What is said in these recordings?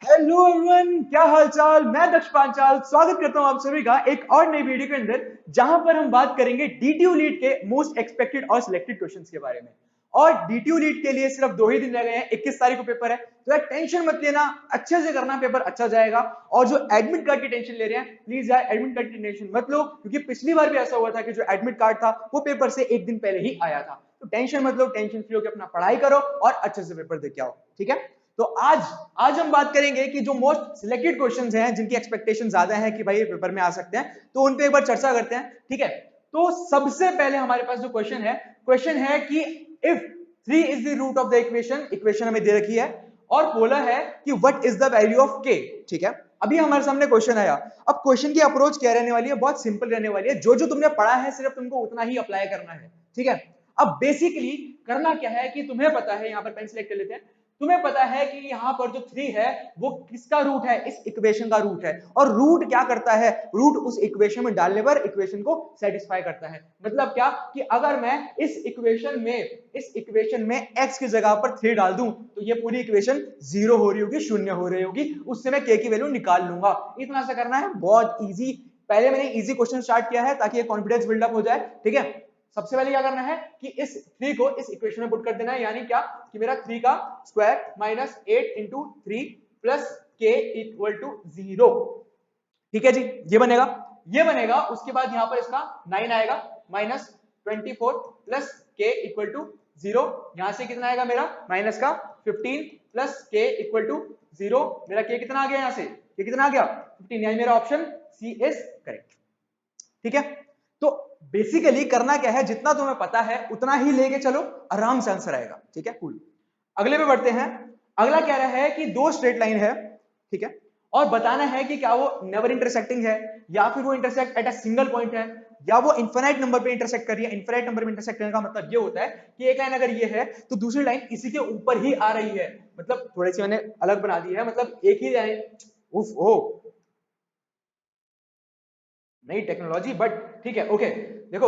Hello everyone, क्या हालचाल। मैं दक्ष पांचाल स्वागत करता हूं आप सभी का एक और नई वीडियो के अंदर, जहां पर हम बात करेंगे डीटीयू लीड के मोस्ट एक्सपेक्टेड और सिलेक्टेड क्वेश्चंस के बारे में। और डीटीयू लीड के लिए सिर्फ 2 ही दिन रह गए हैं, 21 तारीख को पेपर है, तो यार टेंशन मत लेना, अच्छे से करना, पेपर अच्छा जाएगा। और जो एडमिट कार्ड की टेंशन ले रहे हैं, प्लीज यार एडमिट कार्ड की टेंशन मत लो, क्योंकि पिछली बार भी ऐसा हुआ था कि जो एडमिट कार्ड था वो पेपर से एक दिन पहले ही आया था। तो टेंशन मत लो, टेंशन फ्री होकर अपना पढ़ाई करो और अच्छे से पेपर दे के आओ, ठीक है। तो आज हम बात करेंगे कि जो मोस्ट सिलेक्टेड क्वेश्चंस हैं, जिनकी एक्सपेक्टेशन ज्यादा है कि भाई ये पेपर में आ सकते हैं, तो उन पे एक बार चर्चा करते हैं, ठीक है। तो सबसे पहले हमारे पास जो क्वेश्चन है कि if 3 is the root of the equation हमें दे रखी है और बोला है कि what is the value of k, ठीक है। अभी हमारे सामने क्वेश्चन आया। अब क्वेश्चन की अप्रोच क्या रहने वाली है, बहुत सिंपल रहने वाली है। जो जो तुमने पढ़ा है सिर्फ तुमको उतना ही अप्लाई करना है, ठीक है। अब बेसिकली करना क्या है कि तुम्हें पता है, यहां पर पेन सिलेक्ट कर लेते हैं। तुम्हें पता है कि यहाँ पर जो 3 है वो किसका रूट है, इस इक्वेशन का रूट है। और रूट क्या करता है, रूट उस इक्वेशन में डालने पर इक्वेशन को सेटिस्फाई करता है। मतलब क्या कि अगर मैं इस इक्वेशन में x की जगह पर 3 डाल दूं, तो ये पूरी इक्वेशन 0 हो रही होगी, शून्य हो रही होगी। उससे मैं k की वैल्यू निकाल लूंगा। इतना सा करना है, बहुत इजी। पहले मैंने इजी क्वेश्चन स्टार्ट किया है ताकि ये कॉन्फिडेंस बिल्डअप हो जाए, ठीक है। सबसे पहले क्या करना है कि इस 3 को इस इक्वेशन में पुट कर देना है, यानी क्या कि मेरा 3 का स्क्वायर माइनस 8 इंटू 3 प्लस के इक्वल टू 0, ठीक है जी। ये बनेगा। उसके बाद यहां पर इसका 9 आएगा, माइनस 24 प्लस के इक्वल टू 0। यहां से कितना आएगा मेरा माइनस का 15 प्लस के इक्वल टू 0। मेरा के कितना आ गया, यहां से ये कितना आ गया 15, यानी मेरा ऑप्शन सी इज करेक्ट, ठीक है। तो बेसिकली करना क्या है, जितना तुम्हें पता है उतना ही लेके चलो, आराम से आंसर आएगा, ठीक है। कूल। अगले पे बढ़ते हैं। अगला कह रहा है कि 2 स्ट्रेट लाइन है, ठीक है, और बताना है कि क्या वो नेवर इंटरसेक्टिंग है, या फिर वो intersect at a single point है, या वो इनफिनाइट नंबर पे इंटरसेक्ट कर रही है। इनफिनाइट नंबर पे इंटरसेक्ट करने का मतलब ये होता है कि एक लाइन अगर ये है तो दूसरी लाइन इसी के ऊपर ही आ रही है। मतलब थोड़ी सी मैंने अलग बना दी है, मतलब एक ही लाइन। उफ ओ, नई टेक्नोलॉजी, बट ठीक है, ओके। देखो,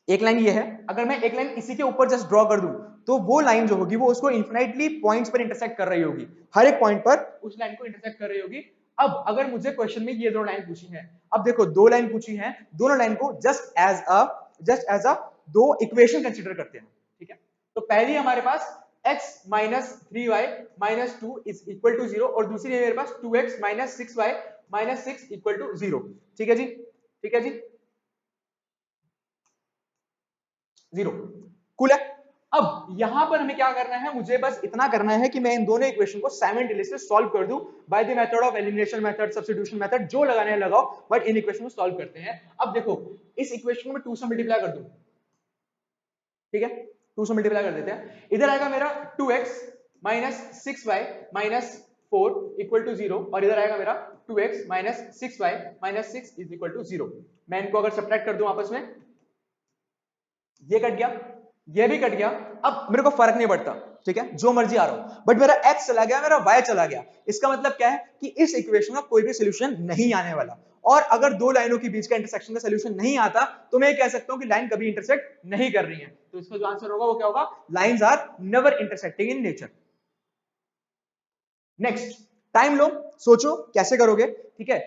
एक लाइन ये है, अगर मैं एक लाइन इसी के ऊपर जस्ट ड्रॉ कर दूं, तो वो लाइन जो होगी वो उसको इन्फिनाइटली पॉइंट्स पर इंटरसेक्ट कर रही होगी, हर एक पॉइंट पर उस लाइन को इंटरसेक्ट कर रही होगी। अब अगर मुझे क्वेश्चन में ये 2 लाइन पूछी है, अब देखो 2 लाइन पूछी है, दोनों लाइन को just as a 2 equation consider करते हैं, ठीक है। तो पहली हमारे पास x minus 3y minus 2 is equal to 0, और दूसरी है मेरे पास 2x minus 6y minus 6 equal to 0, ठीक है जी, ठीक है जी, 0। कूल है। अब यहां पर हमें क्या करना है, मुझे बस इतना करना है कि मैं इन दोनों इक्वेशन को साइमल्टेनियसली सॉल्व कर दूं by the method of elimination method, substitution method, जो लगाने हैं लगाओ, बट इन इक्वेशन को सॉल्व करते हैं। अब देखो, इस इक्वेशन को मैं 2 से मल्टीप्लाई कर दूं, ठीक है, 2 से मल्टीप्लाई कर देते हैं। इधर आएगा मेरा 2x minus 6y minus 4 equal to 0, और इधर आएगा मेरा 2x minus 6y minus 6 is equal to 0। मैं इनको अगर सब्ट्रैक्ट कर दूं आपस में, ये कट गया, ये भी कट गया। अब मेरे को फर्क नहीं पड़ता, ठीक है, जो मर्जी आ रहा हो, बट मेरा x चला गया, मेरा y चला गया। इसका मतलब क्या है कि इस इक्वेशन का कोई भी सॉल्यूशन नहीं आने वाला। और अगर 2 लाइनों के बीच का इंटरसेक्शन का सॉल्यूशन नहीं आता, तो मैं कह सकता हूं कि लाइन कभी इंटरसेक्ट नहीं कर रही है। तो इसका जो आंसर होगा वो क्या होगा, lines are never intersecting in nature. Next, time लो, सोचो कैसे करोगे, ठीक है।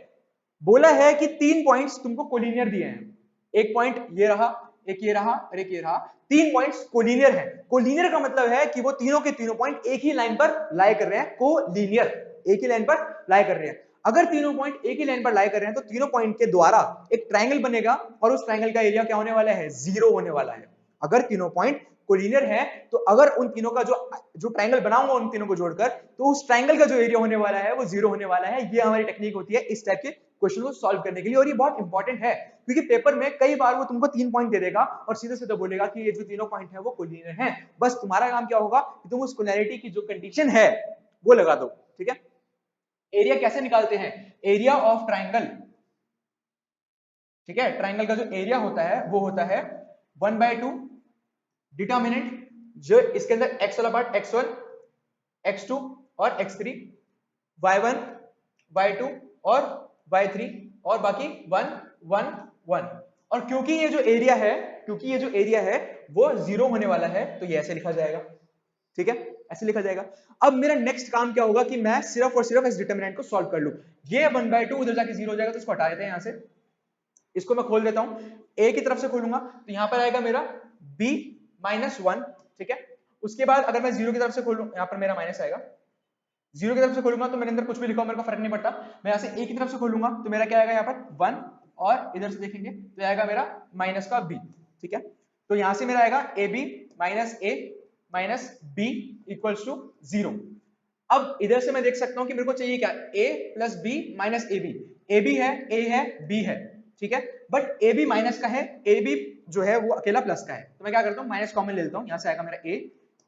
बोला है कि 3 पॉइंट्स तुमको कोलिनियर दिए हैं। एक पॉइंट ये रहा, एक ये रहा और एक ये रहा। 3 पॉइंट्स कोलिनियर हैं। कोलिनियर का मतलब है कि वो तीनों के तीनों पॉइंट एक ही लाइन पर लाई कर रहे हैं। कोलिनियर, एक ही लाइन पर लाई कर रहे हैं। अगर तीनों पॉइंट एक ही लाइन पर लाई कर रहे हैं, तो तीनों पॉइंट के द्वारा एक ट्रायंगल बनेगा, और उस ट्रायंगल का एरिया क्या होने वाला है, 0 होने वाला है। अगर तीनों पॉइंट कोलिनियर है, तो अगर उन तीनों का जो ट्रायंगल बनाऊंगा उन तीनों को जोड़कर, तो उस ट्रायंगल का जो एरिया होने वाला है वो 0 होने वाला है। ये हमारी टेक्निक होती है इस टाइप के क्वेश्चन को सॉल्व करने के लिए, और ये बहुत इंपॉर्टेंट है, क्योंकि पेपर में कई बार वो तुमको 3 पॉइंट दे देगा और सीधे सीधे बोलेगा कि ये जो तीनों पॉइंट है वो कोलिनियर हैं। बस तुम्हारा काम क्या होगा कि तुम उस कोलिनियरिटी की जो कंडीशन है वो लगा दो, ठीक है। एरिया कैसे निकालते हैं, एरिया ऑफ ट्रायंगल, ठीक है। ट्रायंगल का जो एरिया होता है वो होता है 1/2 डिटर्मिनेंट, जो इसके अंदर x वाला पार्ट x1, x2 और x3, y1, y2 और y3, और बाकी 1 1 1। और क्योंकि ये जो एरिया है वो 0 होने वाला है, तो ये ऐसे लिखा जाएगा, ठीक है। ऐसे लिखा जाएगा। अब मेरा नेक्स्ट काम क्या होगा कि मैं सिर्फ और सिर्फ इस डिटरमिनेंट को सॉल्व कर लूं। ये 1/2 उधर जाके 0 हो जाएगा, तो इसको हटा देते हैं यहां से। इसको मैं खोल देता हूं, a की तरफ से खोलूंगा तो यहां पर आएगा मेरा b -1, ठीक है। उसके बाद अगर मैं 0 की तरफ से खोलूं, यहां पर मेरा माइनस आएगा। 0 की तरफ से खोलूंगा तो मेरे अंदर कुछ भी लिखा हो मेरे को फर्क नहीं पड़ता। मैं यहां से a की तरफ से खोलूंगा तो मेरा क्या आएगा यहाँ पर 1, और इधर से देखेंगे तो आएगा मेरा माइनस का b, ठीक है। तो यहां से मेरा आएगा ab -a -b equals to 0। अब इधर से मैं देख सकता हूं कि मेरे को चाहिए क्या, a plus b minus ab। ab है, a है, b है, ठीक है। बट ab माइनस का है, ab जो है वो अकेला प्लस का है, तो मैं क्या करता हूं माइनस कॉमन ले लेता हूं। यहां से आएगा मेरा a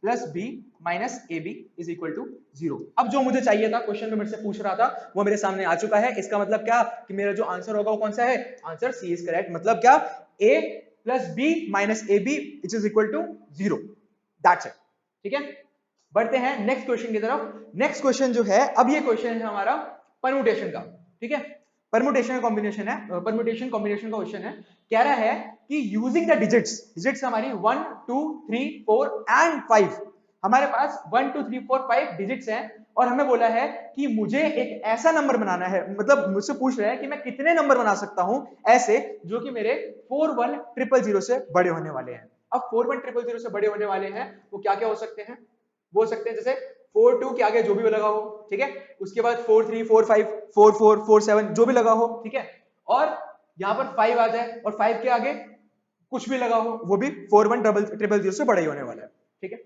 plus b minus ab is equal to 0। अब जो मुझे चाहिए था, क्वेश्चन में मेरे से पूछ रहा था, वो मेरे सामने आ चुका है। इसका मतलब क्या कि मेरा जो आंसर होगा वो कौन सा है, आंसर सी इज करेक्ट। मतलब क्या, a plus b minus ab is equal to 0, that's it, ठीक है। बढ़ते हैं नेक्स्ट क्वेश्चन की तरफ। नेक्स्ट क्वेश्चन जो है, अब ये क्वेश्चन है हमारा परम्यूटेशन का, ठीक है। परम्यूटेशन कॉम्बिनेशन है, परम्यूटेशन कॉम्बिनेशन का क्वेश्चन है। कह रहा है कि यूजिंग द डिजिट्स हमारी 1 2 3 4 एंड 5, हमारे पास 1 2 3 4 5 डिजिट्स हैं, और हमें बोला है कि मुझे एक ऐसा नंबर बनाना है, मतलब मुझसे पूछ रहा है कि मैं कितने नंबर बना सकता हूं ऐसे जो कि मेरे 41000 से बड़े होने वाले हैं। अब 41000 से बड़े होने वाले हैं वो क्या क्या हो सकते हैं, वो हो सकते हैं जैसे 4 2 के आगे जो भी लगा हो, ठीक है। उसके बाद 4 3 4 5 4 4 4 7 जो भी लगा हो, ठीक है। और यहां पर 5 आ जाए और 5 के आगे कुछ भी लगा हो, वो भी 41000 से बड़ा ही होने वाला है, ठीक है।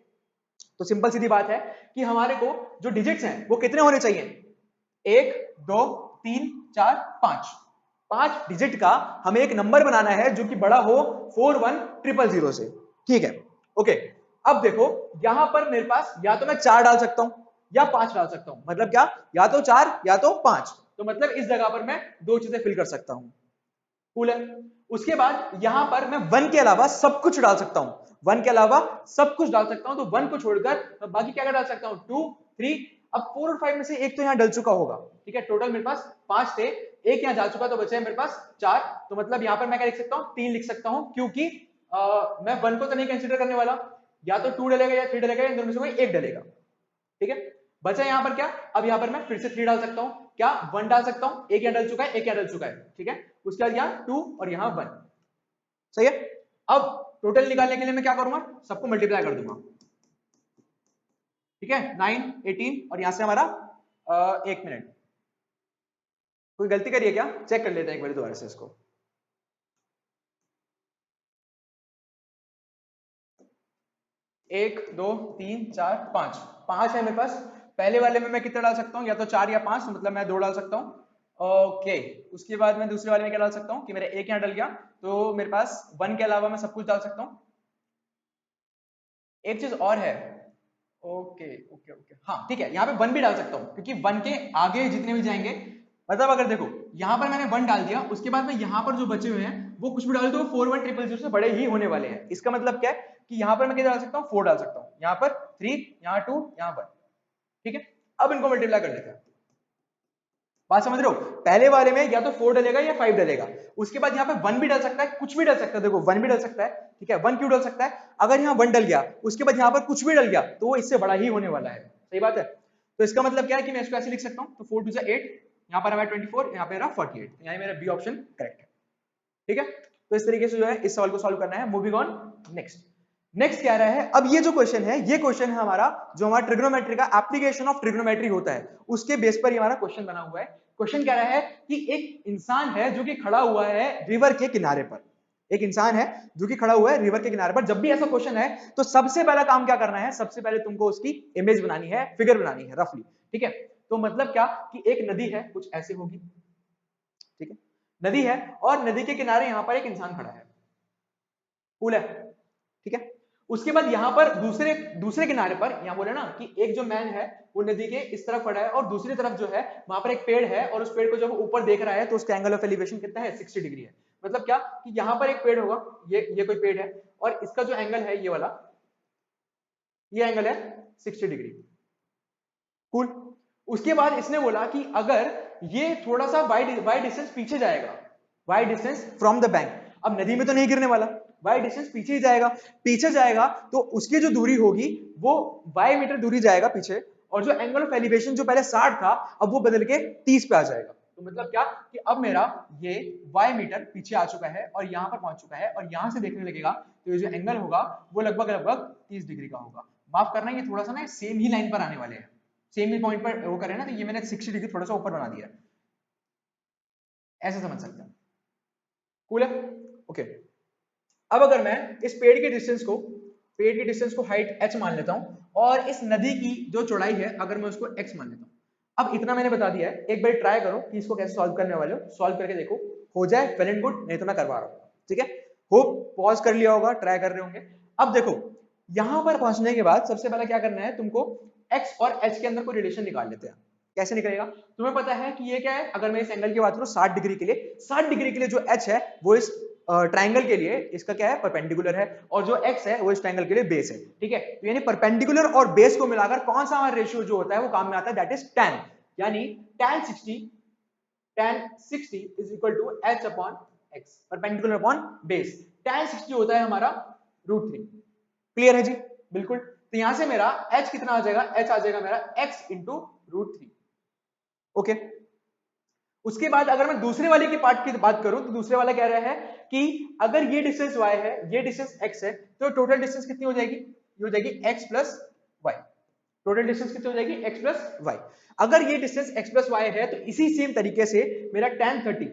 तो सिंपल सीधी बात है कि हमारे को जो डिजिट्स हैं वो कितने होने चाहिए, 1 2 3 4 5। 5 डिजिट का हमें एक नंबर बनाना है जो कि बड़ा हो 41000 से, ठीक है। ओके, अब देखो यहां पर मेरे पास या तो मैं 4 डाल सकता हूं या 5 डाल सकता हूं। मतलब क्या, या तो 4 या तो 5। तो मतलब इस जगह पर मैं दो चीजें फिल कर सकता हूं, कूल है। उसके बाद यहां पर मैं 1 के अलावा सब कुछ डाल सकता हूं, 1 के अलावा सब कुछ डाल सकता हूं। तो 1 को छोड़कर बाकी क्या क्या डाल सकता हूं, 2 3। अब 4 और 5 में से एक तो यहां डल चुका होगा, ठीक है। टोटल मेरे पास 5 थे, एक यहां डाल चुका, तो बचे मेरे पास 4। तो मतलब यहां पर मैं क्या लिख सकता हूं, 3 लिख सकता हूं, क्योंकि मैं 1 को तो नहीं कंसीडर करने वाला। या तो 2 डलेगा या 3 डलेगा, इन दोनों में से कोई एक डलेगा, ठीक है। बचा यहां पर क्या, अब यहां पर मैं फिर से 3 डाल सकता हूं, क्या 1 डाल सकता हूं, एक यहां डल चुका है, एक यहां डल चुका है, ठीक है। उसके बाद यहां 2 और यहां 1, सही है। अब टोटल निकालने के लिए मैं क्या करूंगा, सबको मल्टीप्लाई कर दूंगा, ठीक है। 9 18 और यहां से हमारा 1 मिनट, कोई गलती करिए क्या, चेक कर लेते हैं एक बार दोबारा से इसको। एक 2 3 4 5, 5 है मेरे पास। पहले वाले में मैं कितना डाल सकता हूँ, या तो 4 या 5, मतलब मैं 2 डाल सकता हूँ। ओके, उसके बाद मैं दूसरे वाले में क्या डाल सकता हूँ कि मेरा एक यहाँ डल गया, तो मेरे पास 1 के अलावा मैं सब कुछ डाल सकता हूँ। एक चीज और है, ओके ओके ओके, हाँ ठीक है, यहाँ पे 1 भी डाल सकता हूँ, क्योंकि 1 के आगे जितने भी जाएंगे, मतलब अगर देखो यहाँ पर मैंने 1 डाल दिया, उसके बाद में यहाँ पर जो बचे हुए हैं वो कुछ भी डाल दो, 41000 से बड़े ही होने वाले हैं। इसका मतलब क्या है कि यहाँ पर मैं क्या डाल सकता हूँ, 4 डाल सकता हूँ, यहाँ पर 3, यहाँ 2, यहाँ 1, ठीक है। अब इनको मल्टीप्लाई कर देते हैं, बात समझ रहे हो। पहले वाले में या तो 4 डलेगा या 5 डलेगा, उसके बाद यहाँ पे 1 भी डल सकता है, कुछ भी डल सकता है। देखो 1 भी डल सकता है, ठीक है। 1 क्यों डल सकता है, अगर यहाँ 1 डल गया उसके बाद यहाँ पर कुछ भी डल गया तो वो इससे बड़ा ही होने वाला है, सही बात है। तो इसका मतलब क्या है कि मैं इसको ऐसे लिख सकता हूँ, तो 4 2 8, यहाँ पर हमारा 24, यहाँ पे रहा 48, यहाँ मेरा बी ऑप्शन करेक्ट है, ठीक है। तो इस तरीके से जो है इस सवाल को सॉल्व करना है। Moving on next. नेक्स्ट क्या रहा है, अब ये जो क्वेश्चन है, ये क्वेश्चन है हमारा जो हमारा ट्रिग्नोमेट्री का एप्लीकेशन ऑफ ट्रिग्नोमेट्री होता है, उसके बेस पर ये हमारा क्वेश्चन बना हुआ है। क्वेश्चन कह रहा है कि एक इंसान है जो कि खड़ा हुआ है रिवर के किनारे पर। एक इंसान है जो कि खड़ा हुआ है रिवर के किनारे पर। जब भी ऐसा क्वेश्चन है तो सबसे पहला काम क्या करना है, सबसे पहले तुमको उसकी इमेज बनानी है, फिगर बनानी है रफली, ठीक है। तो मतलब क्या कि एक नदी है, कुछ ऐसे होगी, ठीक है। नदी है और नदी के किनारे यहां पर एक इंसान खड़ा है, कूल है, ठीक है। उसके बाद यहां पर दूसरे दूसरे किनारे पर, यहां बोले ना कि एक जो मैन है वो नदी के इस तरफ खड़ा है और दूसरी तरफ जो है वहां पर एक पेड़ है, और उस पेड़ को जब ऊपर देख रहा है तो उसका एंगल ऑफ एलिवेशन कितना है, 60 डिग्री है। मतलब क्या कि यहां पर एक पेड़ होगा, ये कोई पेड़ है, और इसका जो एंगल है ये वाला, ये एंगल है 60 डिग्री, कूल। उसके बाद इसने बोला कि अगर ये थोड़ा सा वाई डिस्टेंस पीछे जाएगा, Y distance from the bank, अब नदी में तो नहीं गिरने वाला, y डिस्टेंस पीछे ही जाएगा, पीछे जाएगा तो उसकी जो दूरी होगी वो y मीटर दूरी जाएगा पीछे, और जो एंगल ऑफ एलिवेशन जो पहले 60 था अब वो बदल के 30 पे आ जाएगा। तो मतलब क्या कि अब मेरा ये y मीटर पीछे आ चुका है और यहाँ पर पहुंच चुका है, और यहाँ से देखने लगेगा तो ये जो एंगल होगा वो लगभग लगभग 30 डिग्री का होगा। माफ करना, ये थोड़ा सा ना सेम ही लाइन पर आने वाले हैं, सेम ही पॉइंट पर वो करें ना, तो ये मैंने 60 डिग्री थोड़ा सा ऊपर बना दिया, ऐसे समझ सकते हैं। कूल है, ओके। अब अगर मैं इस पेड़ की डिस्टेंस को हाइट h मान लेता हूं, और इस नदी की जो चौड़ाई है अगर मैं उसको x मान लेता हूं, अब इतना मैंने बता दिया है, एक बार ट्राई करो कि इसको कैसे सॉल्व करने वाले हो, सॉल्व करके देखो, हो जाए वेल एंड गुड, नहीं तो मैं करवा रहा हूं, ठीक है। होप पॉज कर लिया होगा, ट्राई कर रहे होंगे। अब देखो यहां पर पहुंचने के बाद सबसे पहले क्या करना है तुमको, x और h के अंदर कोई रिलेशन निकाल लेते हैं। कैसे निकलेगा, तुम्हें पता है कि ये क्या है, अगर मैं इस एंगल की बात करूं 60 डिग्री के लिए, 60 डिग्री के लिए जो h है वो इस ट्रायंगल के लिए इसका क्या है, परपेंडिकुलर है, और जो x है वो इस ट्रायंगल के लिए बेस है, ठीक है। तो यानी परपेंडिकुलर और बेस को मिलाकर कौन सा हमारा रेशियो जो होता है वो काम में आता है, दैट इज tan, यानी tan 60 is equal to h upon x, perpendicular upon base. tan 60 होता है हमारा √3। क्लियर है जी, बिल्कुल। तो यहां से मेरा h कितना आ जाएगा, h आ जाएगा मेरा x इंटू √3, ओके। उसके बाद अगर मैं दूसरे वाले के पार्ट की बात करूं तो दूसरे वाला कह रहा है कि अगर ये डिस्टेंस y है, ये डिस्टेंस x है, तो टोटल डिस्टेंस कितनी हो जाएगी, ये हो जाएगी x plus y। Total distance कितनी हो जाएगी, x प्लस y। अगर ये डिस्टेंस x प्लस y है तो इसी सेम तरीके से मेरा tan 30,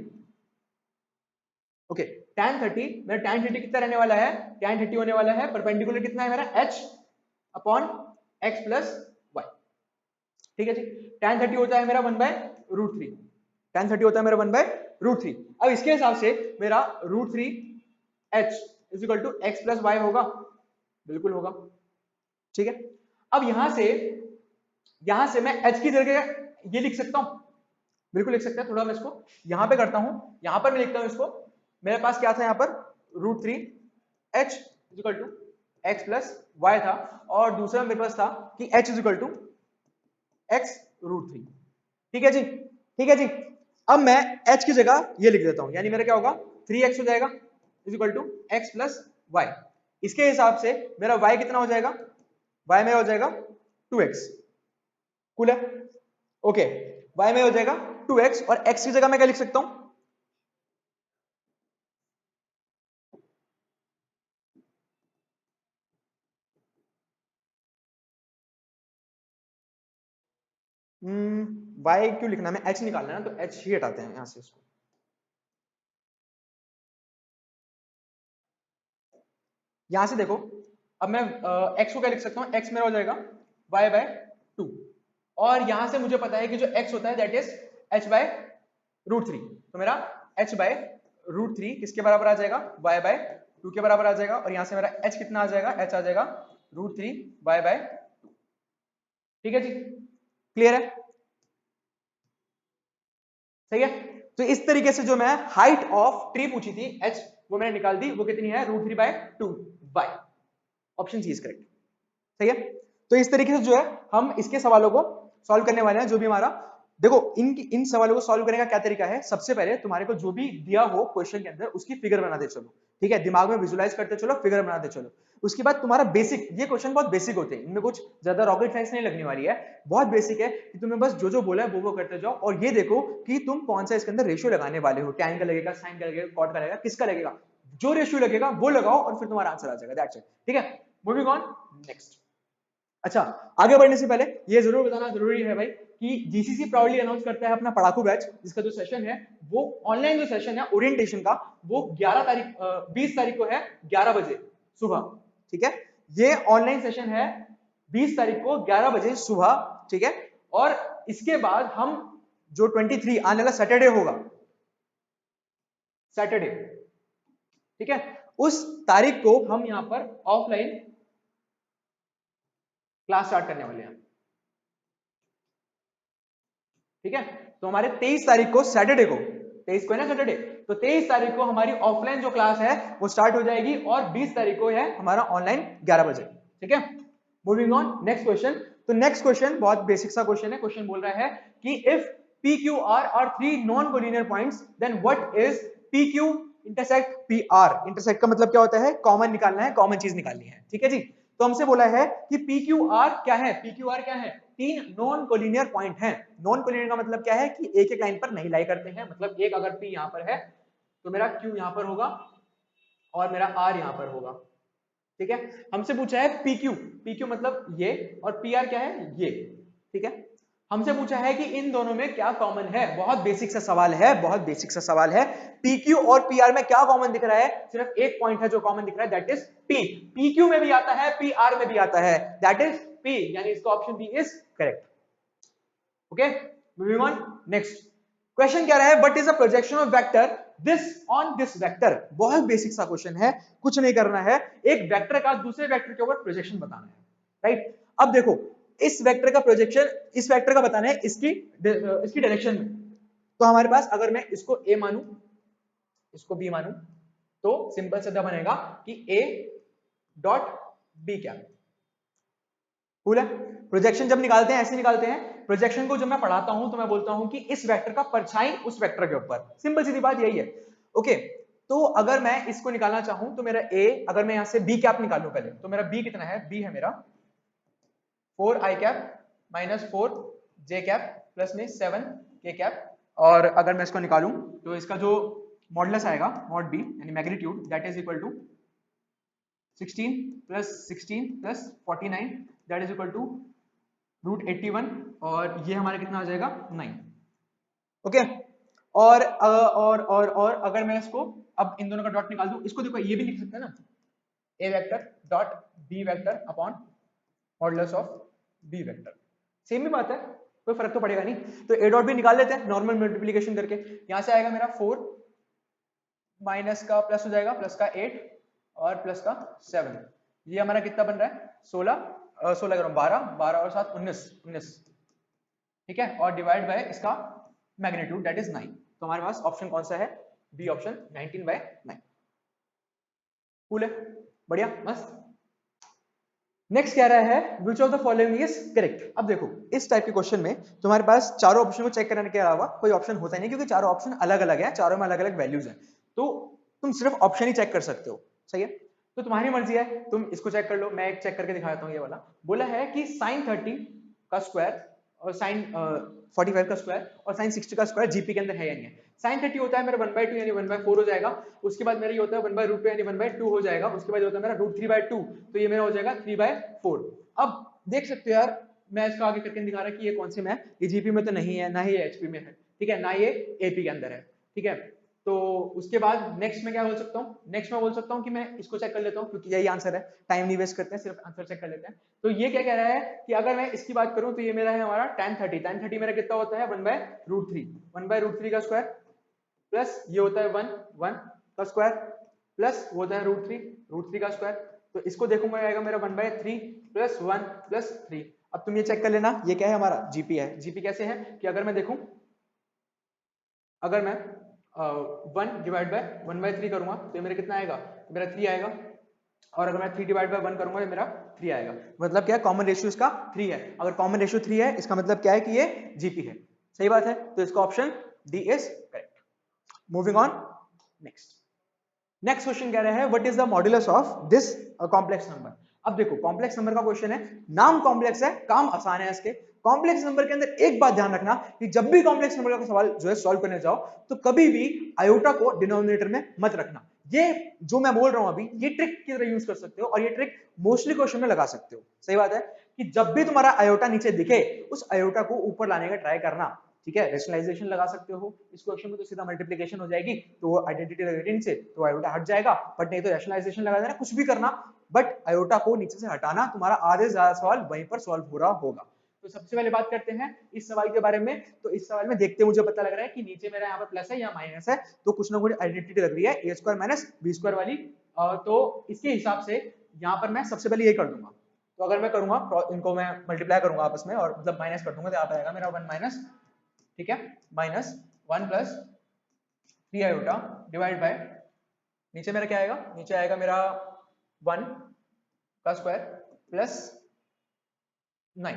ओके, tan 30, मेरा tan 30 कितना रहने वाला है, tan 30 होने वाला है परपेंडिकुलर कितना है मेरा, h upon x plus y, ठीक है जी। tan 30 होता है मेरा 1/√3, tan 30 होता है मेरा 1/√3। अब इसके हिसाब से मेरा √3 h is equal to x plus y होगा, बिल्कुल होगा, ठीक है। अब यहां से मैं h की जगह ये लिख सकता हूं, बिल्कुल लिख सकते हैं। थोड़ा मैं इसको यहां पे करता हूं, यहां पर मैं लिखता हूं इसको, मेरे पास क्या था यहां पर, √3 h is equal to x plus y था, और दूसरा मेरे पास था कि h is equal to x √3, ठीक है जी, ठीक है जी। अब मैं h की जगह ये लिख देता हूं, यानी मेरा क्या होगा, 3x हो जाएगा is equal to x plus y। इसके हिसाब से मेरा y कितना हो जाएगा, y में हो जाएगा 2x, कूल है, ओके। y में हो जाएगा 2x, और x की जगह मैं क्या लिख सकता हूं, y क्यों लिखना, मैं h निकालना है ना, तो h ही हटाते हैं यहां से इसको। यहां से देखो, अब मैं x को क्या लिख सकता हूं, x मेरा हो जाएगा y/2, और यहां से मुझे पता है कि जो x होता है दैट इज h/√3, तो मेरा h/√3 किसके बराबर आ जाएगा, y/2 के बराबर आ जाएगा, और यहां से मेरा h कितना आ जाएगा, h आ जाएगा √3 y/2, ठीक है जी, क्लियर है, सही है। तो इस तरीके से जो मैं हाइट ऑफ ट्री पूछी थी h, वो मैंने निकाल दी, वो कितनी है, √3/2 y, option C is correct, सही है। तो इस तरीके से जो है हम इसके सवालों को सॉल्व करने वाले हैं। जो भी हमारा, देखो इन सवालों को सॉल्व करने का क्या तरीका है, सबसे पहले तुम्हारे को जो भी दिया हो क्वेश्चन के अंदर उसकी फिगर बनाते चलो, ठीक है, दिमाग में विजुलाइज करते चलो, फिगर बनाते चलो। उसके बाद तुम्हारा बेसिक, ये क्वेश्चन बहुत बेसिक होते हैं, इनमें कुछ ज्यादा रॉकेट साइंस नहीं लगने वाली है, बहुत बेसिक है कि तुम्हें बस जो जो बोला है वो करते जाओ, और ये देखो कि तुम कौन सा इसके अंदर रेशियो लगाने वाले हो, टैन का लगेगा, साइन का लगेगा, कॉट का लगेगा, किसका लगेगा, जो रेशियो लगेगा वो लगाओ और फिर तुम्हारा आंसर आ जाएगा, दैट्स इट, ठीक है। Moving on next. अच्छा, आगे बढ़ने से पहले ये जरूर बताना जरूरी है भाई कि जीसीसी प्राउडली अनाउंस करता है अपना पढ़ाकू बैच, जिसका जो सेशन है वो ऑनलाइन, जो सेशन है ओरिएंटेशन का, वो 20 तारीख को है 11 बजे सुबह, ठीक है। ये ऑनलाइन सेशन है 20 तारीख को 11 बजे सुबह, ठीक है। और इसके बाद हम जो 23 आने वाला सैटरडे होगा, सैटरडे, ठीक है, उस तारीख को हम यहां पर ऑफलाइन क्लास स्टार्ट करने वाले हैं, ठीक है। तो हमारे 23 तारीख को सैटरडे को, 23 को है ना सैटरडे, तो 23 तारीख को हमारी ऑफलाइन जो क्लास है वो स्टार्ट हो जाएगी, और 20 तारीख को है हमारा ऑनलाइन 11 बजे, ठीक है। Moving on next question. तो नेक्स्ट क्वेश्चन बहुत बेसिक सा क्वेश्चन है। क्वेश्चन बोल रहा है कि if PQR are 3 non-collinear points then what is PQ intersect P R. Intersect का मतलब क्या होता है, कॉमन निकालना है, कॉमन चीज निकालनी है, ठीक है जी। तो हमसे बोला है कि पी क्यू आर क्या है, पी क्यू आर क्या है, तीन नॉन कोलिनियर पॉइंट हैं। नॉन कोलिनियर का मतलब क्या है कि एक एक लाइन पर नहीं लाई करते हैं, मतलब एक अगर पी यहां पर है तो मेरा क्यू यहां पर होगा और मेरा आर यहां पर होगा, ठीक है। हमसे पूछा है पी क्यू, पी क्यू मतलब ये, और पी आर क्या है, ये, ठीक है। हमसे पूछा है कि इन दोनों में क्या कॉमन है, बहुत बेसिक सा सवाल है, बहुत बेसिक सा सवाल है। PQ और PR में क्या कॉमन दिख रहा है, सिर्फ एक पॉइंट है जो कॉमन दिख रहा है, दैट इज P। PQ में भी आता है, PR में भी आता है, दैट इज P, यानी इसका option B is correct. Okay, moving on next question. क्या रहा है, what is a projection of vector this on this vector. बहुत बेसिक सा क्वेश्चन है, कुछ नहीं करना है, एक वेक्टर का दूसरे वेक्टर के ऊपर प्रोजेक्शन बताना है, राइट। अब देखो इस वेक्टर का प्रोजेक्शन इस वेक्टर का बताना है इसकी डायरेक्शन में। तो हमारे पास अगर मैं इसको A मानूं इसको B मानूं तो सिंपल सीधा बनेगा कि A डॉट B क्या कूल है। प्रोजेक्शन जब निकालते हैं ऐसे निकालते हैं, प्रोजेक्शन को जब मैं पढ़ाता हूं तो मैं बोलता हूं कि इस वेक्टर का परछाई उस वेक्टर के ऊपर, सिंपल सीधी बात यही है। ओके, तो अगर मैं इसको निकालना चाहूं तो मेरा A, अगर मैं यहां से B कैप निकालूं पहले, तो मेरा B कितना है, B है मेरा 4i cap minus 4j cap plus में 7k कैप। और अगर मैं इसको निकालूं तो इसका जो मॉडुलस आएगा मॉड b यानी magnitude, that is equal to 16 plus 16 plus 49, that is equal to root 81, और ये हमारा कितना आ जाएगा 9। ओके, और अगर मैं इसको अब इन दोनों का डॉट निकाल दूं, इसको देखो ये भी लिख सकते हैं ना, a vector dot b vector upon modulus of b vector, same ही बात है, कोई फर्क तो पड़ेगा नहीं। तो a डॉट भी निकाल लेते हैं नॉर्मल मल्टीप्लिकेशन करके। यहां से आएगा मेरा 4 माइनस का प्लस हो जाएगा, प्लस का 8 और प्लस का 7, ये हमारा कितना बन रहा है 16 16 करो 12 12 और 7 19, ठीक है, और डिवाइड बाय इसका मैग्नीट्यूड दैट इज 9। तो हमारे पास ऑप्शन कौन सा है, बी ऑप्शन 19/9। कूल है, बढ़िया मस्त। नेक्स्ट कह रहा है which of the following is correct. अब देखो इस टाइप के क्वेश्चन में तुम्हारे पास चारों ऑप्शन को चेक करने के अलावा कोई ऑप्शन होता नहीं, क्योंकि चारों ऑप्शन अलग अलग है, चारों में अलग अलग वैल्यूज हैं, तो तुम सिर्फ ऑप्शन ही चेक कर सकते हो, सही है। तो तुम्हारी मर्जी है, तुम इसको चेक कर लो, मैं एक चेक करके दिखा देता हूँ। ये वाला बोला है कि साइन 30 का स्क्वायर और साइन 45 का स्क्वायर और साइन 60 का स्क्वायर जीपी के अंदर है या नहीं है। साइन 30 होता है मेरा 1/2 यानी 1/4 हो जाएगा, उसके बाद मेरा ये होता है 1/√2 यानी 1/2 हो जाएगा, उसके बाद होता है मेरा √3/2, तो ये मेरा हो जाएगा 3/4। अब देख सकते हो यार, मैं इसको आगे करके दिखा रहा कि ये कौन से में है, ये जीपी में तो नहीं है, ना ही ये एचपी में है, ठीक है, ना ये एपी के अंदर है, ठीक है। तो उसके बाद नेक्स्ट में क्या बोल सकता हूँ, नेक्स्ट में बोल सकता हूँ कि मैं इसको चेक कर लेता हूँ, क्योंकि यही आंसर है, टाइम नहीं वेस्ट करते हैं, सिर्फ आंसर चेक कर लेते हैं। तो ये क्या कह रहा है कि अगर मैं इसकी बात करूं तो ये मेरा है हमारा tan 30 मेरा कितना होता है 1/√3, 1/√3 का स्क्वायर प्लस ये होता है 1 का स्क्वायर प्लस वो होता है √3 का स्क्वायर। तो इसको देखूंगा आएगा मेरा 1/3 प्लस 1 प्लस 3। अब तुम ये चेक कर लेना, ये क्या है हमारा जीपी है। जीपी कैसे है कि अगर मैं देखूं, अगर मैं 1 डिवाइड बाय 1/3 करूंगा तो ये मेरा कितना आएगा, मेरा 3 आएगा, और अगर मैं 3 डिवाइड बाय 1 करूंगा तो मेरा 3 आएगा। मतलब क्या है, कॉमन रेशियो इसका 3 है। अगर कॉमन रेशियो 3 है इसका मतलब क्या है कि ये जीपी है, सही बात है। तो इसका option D is correct. Moving on next. Next question कह रहा है what is the modulus of this complex number. अब देखो कॉम्प्लेक्स नंबर का क्वेश्चन है, नाम कॉम्प्लेक्स है, काम आसान है इसके। कॉम्प्लेक्स नंबर के अंदर एक बात ध्यान रखना कि जब भी कॉम्प्लेक्स नंबर का सवाल जो है सॉल्व करने जाओ तो कभी भी आयोटा को डिनोमिनेटर में मत रखना। ये जो मैं बोल रहा हूं अभी, ये ट्रिक की तरह यूज कर सकते हो, और ये ट्रिक मोस्टली क्वेश्चन में लगा सकते हो। सही बात है कि जब भी तुम्हारा आयोटा नीचे दिखे उस आयोटा को ऊपर लाने का ट्राई करना, ठीक है। रेशनलाइजेशन लगा सकते हो, इस क्वेश्चन में तो सीधा मल्टीप्लिकेशन हो जाएगी, तो वो आइडेंटिटी लगेगी नीचे, तो आयोटा हट जाएगा, बट नहीं तो रेशनलाइजेशन लगा देना, कुछ भी करना, बट आयोटा को नीचे से हटाना, तुम्हारा आधे से ज्यादा सवाल वहीं पर सॉल्व हो रहा होगा। तो सबसे पहले बात करते हैं इस सवाल के बारे में। तो इस सवाल में देखते मुझे पता लग रहा है कि नीचे मेरा यहाँ पर प्लस है या माइनस है, तो कुछ ना कुछ आइडेंटिटी लग रही है ए स्क्वायर माइनस बी स्क्वायर वाली। तो इसके हिसाब से यहाँ पर मैं सबसे पहले ये कर दूंगा। तो अगर मैं करूंगा इनको मैं मल्टीप्लाई करूंगा आपस में, और मतलब माइनस कर दूंगा, तो यहाँ पर आएगा मेरा 1 माइनस, ठीक है, minus 1 plus 3 iota divide by, नीचे मेरा क्या आएगा, नीचे आएगा मेरा 1 का स्क्वायर प्लस 9,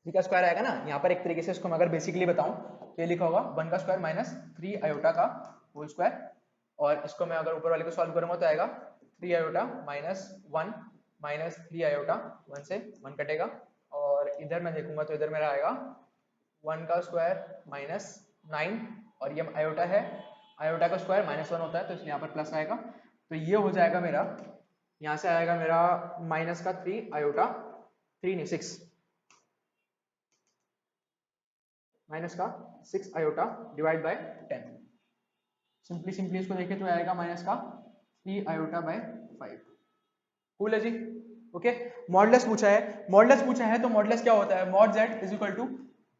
3 का स्क्वायर आएगा ना। यहाँ पर एक तरीके से इसको मैं अगर बेसिकली बताऊं तो ये लिखा होगा 1 का स्क्वायर माइनस 3 आयोटा का होल स्क्वायर, और इसको मैं अगर ऊपर वाले को सॉल्व करूंगा तो आएगा 3 आयोटा माइनस 1 माइनस 3 आयोटा, 1 से 1 कटेगा, और इधर मैं देखूंगा तो इधर मेरा आएगा 1 का स्क्वायर माइनस 9, और ये आयोटा है, आयोटा का स्क्वायर माइनस 1 होता है तो इसलिए यहाँ पर प्लस आएगा, तो ये हो जाएगा मेरा, यहाँ से आएगा मेरा माइनस का 3 आयोटा, 3 नहीं 6, माइनस का 6 आयोटा डिवाइड बाय 10, सिंपली इसको देखें तो आएगा माइनस का 3 आयोटा बाय 5। कूल है जी, ओके। मॉडुलस पूछा है तो मॉडुलस क्या होता है, mod z is equal to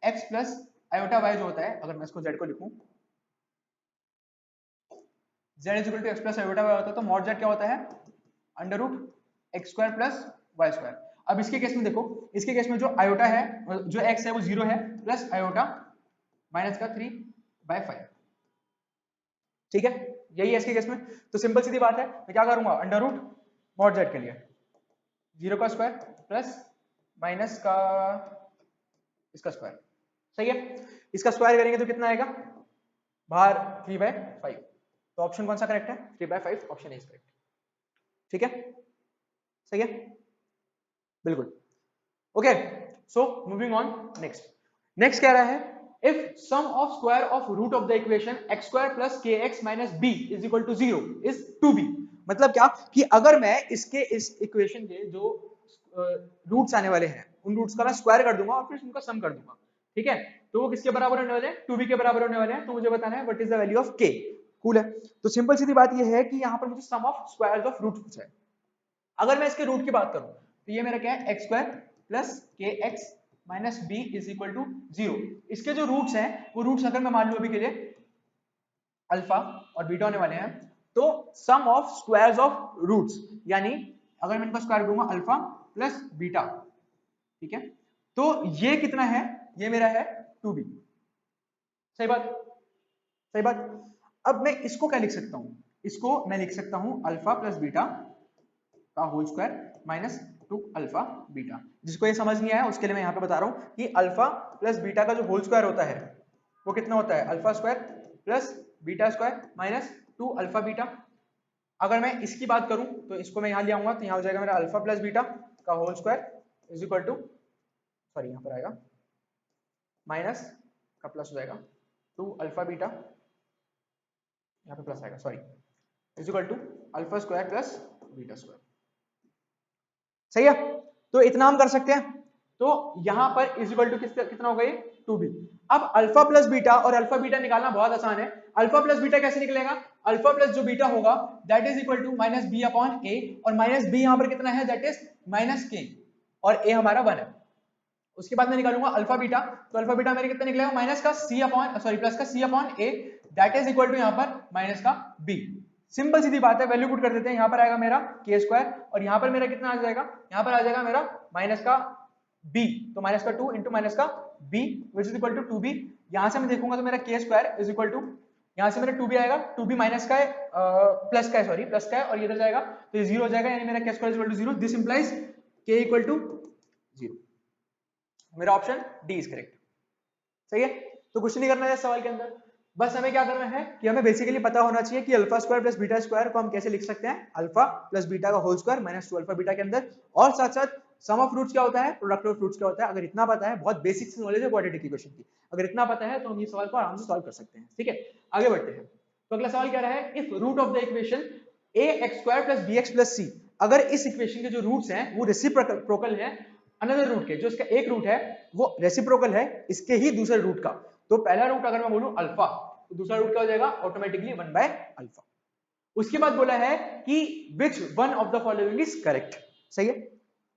x plus iota y जो होता है, अगर मैं इसको z को लिखूं z is equal to x plus iota y होता है, तो मॉड z क्या होता है, under root X square plus Y square. अब इसके केस में देखो, इसके केस में जो आयोटा है, जो x है वो 0 है, प्लस आयोटा माइनस का 3 बाय 5, ठीक है, यही है इसके केस में। तो सिंपल सीधी बात है, मैं क्या करूंगा, अंडर रूट मॉड z के लिए 0 का स्क्वायर प्लस माइनस का इसका स्क्वायर, सही है। इसका स्क्वायर करेंगे तो कितना आएगा, बाहर 3 बाय 5, तो ऑप्शन कौन सा करेक्ट है, 3 by 5, option A is correct, ठीक है, सही है, बिल्कुल, okay. So moving on, next कह रहा है, if sum of square of root of the equation x square plus kx minus b is equal to 0 is 2b। मतलब क्या कि अगर मैं इसके इस इक्वेशन के जो रूट्स आने वाले हैं उन रूट्स का मैं स्क्वायर कर दूंगा और फिर उनका सम कर दूंगा, ठीक है, तो वो किसके बराबर होने वाले हैं, 2b के बराबर होने वाले हैं। तो मुझे बताना है what is the value of k। Cool है, तो सिंपल सीधी बात ये है कि यहाँ पर मुझे सम ऑफ स्क्वायर्स ऑफ रूट्स पूछा है। अगर मैं इसके रूट की बात करूं तो ये मेरा क्या है, x square plus K X minus B is equal to 0। इसके जो रूट्स हैं वो रूट्स अगर मैं मान लूं अभी के लिए अल्फा और बीटा होने वाले हैं, तो सम ऑफ स्क्वायर्स ऑफ रूट्स, यानी अगर मैं इनका स्क्वायर करूंगा अल्फा प्लस बीटा, ठीक है, तो ये कितना है, ये मेरा है 2b, सही बात। अब मैं इसको क्या लिख सकता हूं, इसको मैं लिख सकता हूं अल्फा प्लस बीटा का whole square minus 2 alpha beta. जिसको ये समझ नहीं आया उसके लिए मैं यहाँ पे बता रहा हूँ कि अल्फा प्लस बीटा का जो होल स्क्वायर होता है वो कितना होता है, alpha square plus beta square minus 2 alpha beta. अगर मैं इसकी बात करूं तो इसको मैं यहाँ ले आऊंगा तो यहाँ हो जाएगा मेरा अल्फा प्लस बीटा का whole square is equal to, sorry यहाँ पर आएगा माइनस का प्लस हो जाएगा 2 अल्फा बीटा, यहाँ पे प्लस आएगा, sorry, is equal to alpha square plus beta square, सही है। तो इतना हम कर सकते हैं, तो यहां पर इज इक्वल टू कितना होगा, ये 2b। अब अल्फा प्लस बीटा और अल्फा बीटा निकालना बहुत आसान है। अल्फा प्लस बीटा कैसे निकलेगा, अल्फा प्लस जो बीटा होगा that is equal to minus B upon A, और माइनस बी यहां पर कितना है, दैट इज माइनस के, और ए हमारा 1 है। उसके बाद मैं निकालूंगा अल्फा बीटा, तो अल्फा बीटा मेरे कितना निकलेगा, माइनस का सी अपॉन, सॉरी प्लस का C upon a, that is equal to यहां पर माइनस का बी। सिंपल सीधी बात है, वैल्यू पुट कर देते हैं, यहाँ पर आएगा मेरा के स्क्वायर और यहाँ पर मेरा कितना आ जाएगा, यहाँ पर आ जाएगा मेरा माइनस का b, तो माइनस का 2 इंटू माइनस का b which is equal to 2b। यहाँ से मैं देखूंगा तो मेरा K square is equal to, यहाँ से मेरा 2b आएगा, 2b माइनस का है, प्लस का है, सॉरी प्लस का है, और ये इधर जाएगा तो ये 0 हो जाएगा, यानी मेरा K square is equal to 0, this implies K equal to 0। मेरा ऑप्शन डी इज करेक्ट, सही है। तो कुछ नहीं करना है इस सवाल के अंदर, बस हमें क्या करना है कि हमें बेसिकली पता होना चाहिए कि alpha square plus beta square को हम कैसे लिख सकते हैं, अल्फा प्लस बीटा का whole square minus 2 alpha beta के अंदर, और साथ साथ सम ऑफ रूट्स क्या होता है, प्रोडक्ट ऑफ रूट्स क्या होता है। अगर इतना पता है, बहुत बेसिक नॉलेज है क्वाड्रेटिक इक्वेशन की, अगर इतना पता है तो हम ये सवाल को आराम से सॉल्व कर सकते हैं, ठीक है। आगे बढ़ते हैं, तो अगला सवाल क्या रहा है, if root of the equation ax square plus bx plus c, अगर इस इक्वेशन के जो रूट्स हैं वो रेसिप्रोकल है अनदर रूट के, जो इसका एक रूट है वो रेसिप्रोकल है इसके ही दूसरे रूट का, तो पहला रूट अगर मैं बोलूं अल्फा, तो दूसरा रूट क्या हो जाएगा, ऑटोमेटिकली 1 बाय अल्फा। उसके बाद बोला है कि which one of the following is correct, सही है।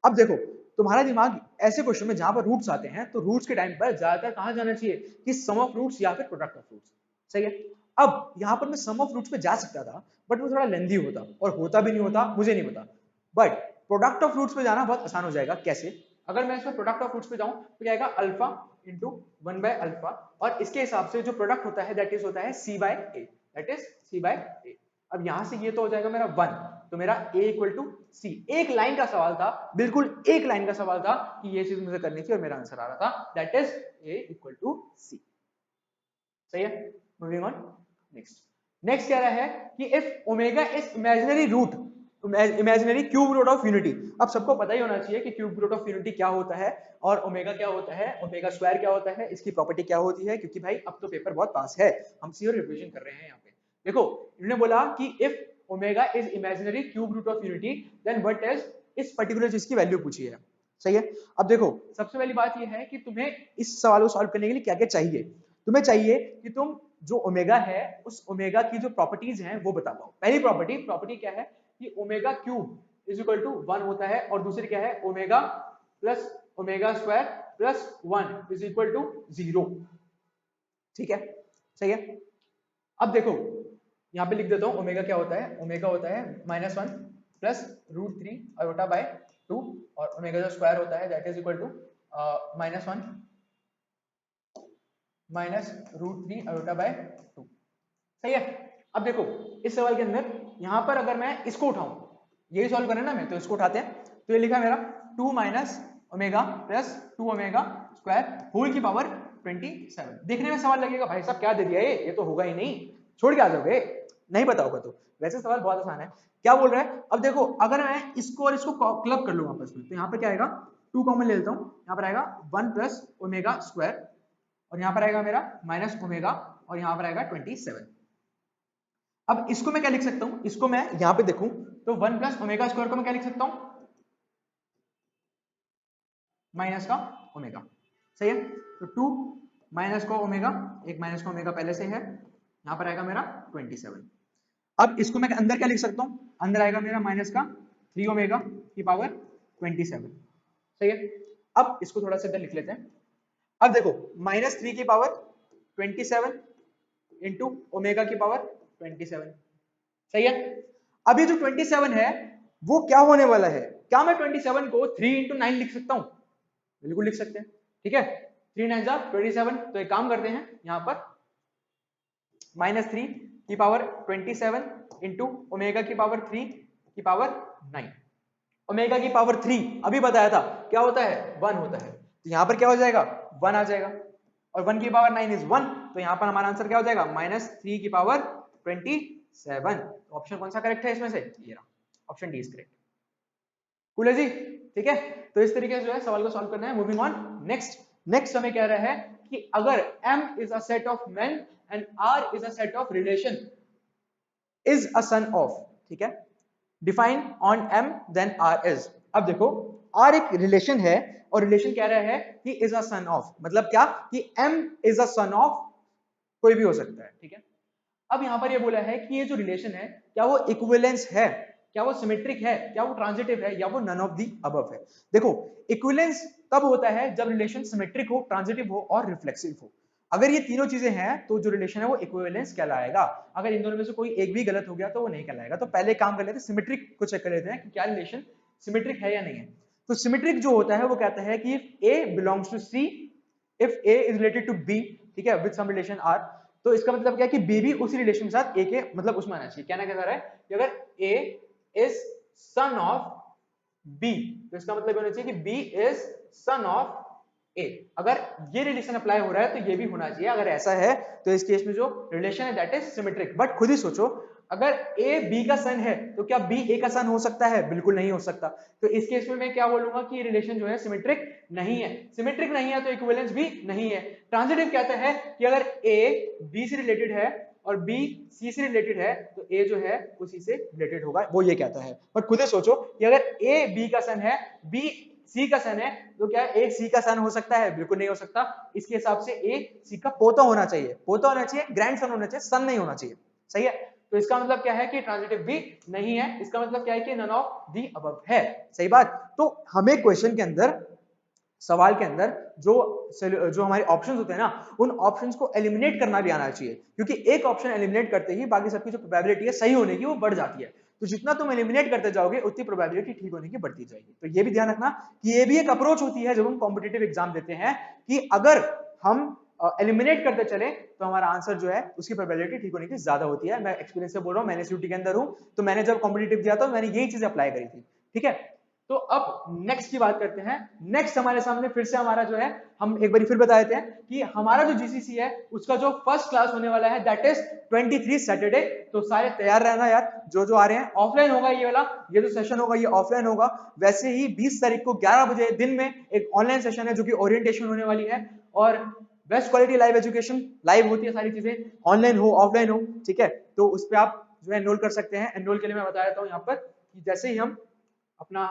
अब देखो तुम्हारा दिमाग ऐसे क्वेश्चन में जहां पर रूट्स आते हैं तो रूट्स के टाइम पर ज्यादातर कहां जाना चाहिए, कि सम ऑफ रूट्स या फिर प्रोडक्ट ऑफ रूट्स, सही है। अब यहां पर मैं सम ऑफ रूट्स पे जा सकता था बट वो थोड़ा लेंथी होता, और होता भी नहीं होता, मुझे नहीं पता, बट प्रोडक्ट ऑफ रूट्स पे जाना बहुत आसान हो जाएगा। कैसे, अगर मैं इसमें प्रोडक्ट ऑफ रूट्स पे जाऊं तो क्या आएगा, अल्फा इंटू 1 बाय अल्फा, और इसके हिसाब से जो प्रोडक्ट होता है दैट इज होता है c by a, that is c by a। अब यहां से ये तो हो जाएगा मेरा 1, तो मेरा a इक्वल टू c। एक लाइन का सवाल था, बिल्कुल एक लाइन का सवाल था कि ये चीज मुझे करनी थी और मेरा आंसर आ रहा था, that is a equal to c, सही है। मूविंग ऑन नेक्स्ट, नेक्स्ट कह रहा है कि if omega is imaginary cube root of unity. अब सबको पता ही होना चाहिए कि क्यूब रूट ऑफ यूनिटी क्या होता है और ओमेगा क्या होता है, ओमेगा स्क्वायर क्या होता है, इसकी प्रॉपर्टी क्या होती है, क्योंकि भाई अब तो पेपर बहुत पास है, हम सिर्फ रिवीजन कर रहे हैं यहाँ पे। देखो इन्होंने बोला कि if omega is imaginary cube root of unity then what is इस पर्टिकुलर चीज की वैल्यू पूछी है। सही है। अब देखो सबसे पहली बात यह है कि तुम्हें इस सवाल को सॉल्व करने के लिए क्या क्या चाहिए। तुम्हें चाहिए कि तुम जो ओमेगा है उस ओमेगा की जो प्रॉपर्टीज हैं वो बता पाओ। पहली प्रॉपर्टी क्या है कि omega cube is equal to 1 होता है, और दूसरी क्या है omega plus omega square plus 1 is equal to 0। ठीक है, सही है। अब देखो यहाँ पे लिख देता हूँ ओमेगा क्या होता है, ओमेगा होता है -1 प्लस √3 आयोटा बाय 2, और ओमेगा जो स्क्वायर होता है that is equal to -1 minus √3 iota by 2। सही है। अब देखो इस सवाल के अंदर यहाँ पर अगर मैं इसको उठाऊं, यही सॉल्व करें ना, मैं तो इसको उठाते हैं, तो ये लिखा है मेरा 2 minus omega plus 2 omega square whole की पावर 27। देखने में सवाल लगेगा भाई साहब क्या दे दिया ये तो होगा ही नहीं, छोड़ के आ जाओगे, नहीं पता होगा तो। वैसे सवाल बहुत आसान है। क्या बोल रहा है, अब देखो अगर मैं इसको और इसको क्लब कर लूँ आपस में, तो यहाँ पर क्या आएगा 2 कॉमन ले लेता हूँ, यहाँ पर आएगा 1 प्लस ओमेगा स्क्वायर, और यहाँ पर आएगा मेरा माइनस ओमेगा, और यहाँ पर आएगा 27। अब इसको मैं क्या लिख सकता हूं, इसको मैं यहां पे देखूं तो 1 प्लस ओमेगा स्क्वायर को मैं क्या लिख सकता हूं, माइनस का ओमेगा। सही है। तो 2 माइनस का ओमेगा, एक माइनस का ओमेगा पहले से है, यहां पर आएगा मेरा 27। अब इसको मैं अंदर क्या लिख सकता हूं, अंदर आएगा मेरा माइनस का 3 ओमेगा की पावर 27। सही है। अब इसको थोड़ा सा इधर लिख लेते हैं। अब देखो -3 की पावर 27 इंटू ओमेगा की पावर 27। सही है। अभी जो 27 है वो क्या होने वाला है, क्या मैं 27 को 3 इंटू 9 लिख सकता हूं, बिल्कुल लिख सकते हैं। ठीक है, 3 9 जा 27। तो एक काम करते हैं, यहां पर -3 की पावर 27 इंटू ओमेगा की पावर 3 की पावर 9। ओमेगा की पावर 3 अभी बताया था क्या होता है, 1 होता है, तो यहां पर क्या हो जाएगा 1 आ जाएगा, और 1 की पावर 9 इज 1, तो यहां पर हमारा आंसर क्या हो जाएगा -3 की पावर 27। ऑप्शन कौन सा करेक्ट है इसमें से, ये रहा, option D is correct. Cool है जी। ठीक है, तो इस तरीके से जो है सवाल को सॉल्व करना है। मूविंग ऑन, नेक्स्ट हमें कह रहा है कि अगर M is a set of men and R is a set of relation is a son of, ठीक है, define on M then R is. अब देखो R एक रिलेशन है, और रिलेशन कह रहा है कि इज अ सन ऑफ, मतलब क्या कि M is a son of कोई भी हो सकता है। ठीक है, अब यहां पर ये बोला है कि ये जो रिलेशन है क्या वो इक्विवेलेंस है, क्या वो सिमेट्रिक है, क्या वो ट्रांजिटिव है, या वो नन ऑफ दी अबव है। देखो इक्विवेलेंस तब होता है जब रिलेशन सिमेट्रिक हो, ट्रांजिटिव हो और रिफ्लेक्सिव हो। अगर ये तीनों चीजें हैं तो जो रिलेशन है वो इक्विवेलेंस कहलाएगा। अगर इन दोनों में से कोई एक भी गलत हो गया तो वो नहीं कहलाएगा। तो पहले काम कर लेते हैं, सिमेट्रिक को चेक कर लेते हैं कि क्या रिलेशन सिमेट्रिक है या नहीं है। तो सिमेट्रिक जो होता है वो कहता है कि if A belongs to C, if A is related to B, ठीक है, विद सम रिलेशन R, तो इसका मतलब क्या है कि बी भी उसी रिलेशन के साथ ए के मतलब उसमें आना चाहिए। कहना क्या जा रहा है कि अगर ए इज सन ऑफ बी, तो इसका मतलब होना चाहिए कि बी इज सन ऑफ ए। अगर ये रिलेशन अप्लाई हो रहा है तो ये भी होना चाहिए। अगर ऐसा है तो इस केस में जो रिलेशन है दैट इज सिमेट्रिक। बट खुद ही सोचो, अगर ए बी का सन है तो क्या बी ए का सन हो सकता है, बिल्कुल नहीं हो सकता। तो इस केस में मैं क्या बोलूंगा कि रिलेशन जो है सिमेट्रिक नहीं है। सिमेट्रिक नहीं है तो इक्विवेलेंस भी नहीं है। ट्रांजिटिव कहता है कि अगर ए बी से रिलेटेड है और बी सी से रिलेटेड है तो ए जो है उसी से रिलेटेड होगा, वो ये कहता है। बट खुद ही सोचो कि अगर ए बी का सन है, बी सी का सन है, तो क्या ए सी का सन हो सकता है, बिल्कुल नहीं हो सकता। इसके हिसाब से ए सी का पोता होना चाहिए, पोता होना चाहिए, ग्रैंड सन होना चाहिए, सन नहीं होना चाहिए। सही है। तो इसका मतलब क्या है कि ट्रांजिटिव भी नहीं है। इसका मतलब क्या है कि नन ऑफ दी अबव है। सही बात। तो हमें क्वेश्चन के अंदर, सवाल के अंदर जो हमारे ऑप्शंस होते हैं ना, उन ऑप्शंस को एलिमिनेट करना भी आना चाहिए, क्योंकि एक ऑप्शन एलिमिनेट करते ही बाकी सबकी जो प्रोबेबिलिटी है सही होने की वो बढ़ जाती है। तो जितना तुम एलिमिनेट करते जाओगे उतनी प्रोबेबिलिटी ठीक होने की बढ़ती जाएगी। तो ये भी ध्यान रखना कि ये भी एक अप्रोच होती है जब हम कॉम्पिटिटिव एग्जाम देते हैं, कि अगर हम एलिमिनेट करते चले तो हमारा आंसर जो है उसकी प्रोबेबिलिटी ठीक होने की ज्यादा होती है। मैं एक्सपीरियंस से बोल रहा हूँ, मैंने सीयूटी के अंदर हूँ, तो मैंने जब कॉम्पिटिटिव दिया था मैंने यही चीज अप्लाई करी थी। ठीक है, तो अब नेक्स्ट की बात करते हैं। नेक्स्ट हमारे सामने फिर से हमारा जो है, हम एक बार फिर बता देते हैं कि हमारा जो जीसीसी है उसका जो फर्स्ट क्लास होने वाला है दैट इज 23 सैटरडे। तो सारे तैयार रहना यार, जो जो आ रहे हैं। ऑफलाइन होगा ये वाला, ये जो सेशन होगा ये ऑफलाइन होगा। वैसे ही 20 तारीख को 11 बजे दिन में एक ऑनलाइन सेशन है जो कि ओरिएंटेशन होने वाली है। और best quality live education, live होती है सारी चीजें, ऑनलाइन हो ऑफलाइन हो, ठीक है। तो उस पर आप जो है एनरोल कर सकते हैं। एनरोल के लिए मैं बता देता हूँ यहाँ पर कि जैसे ही हम अपना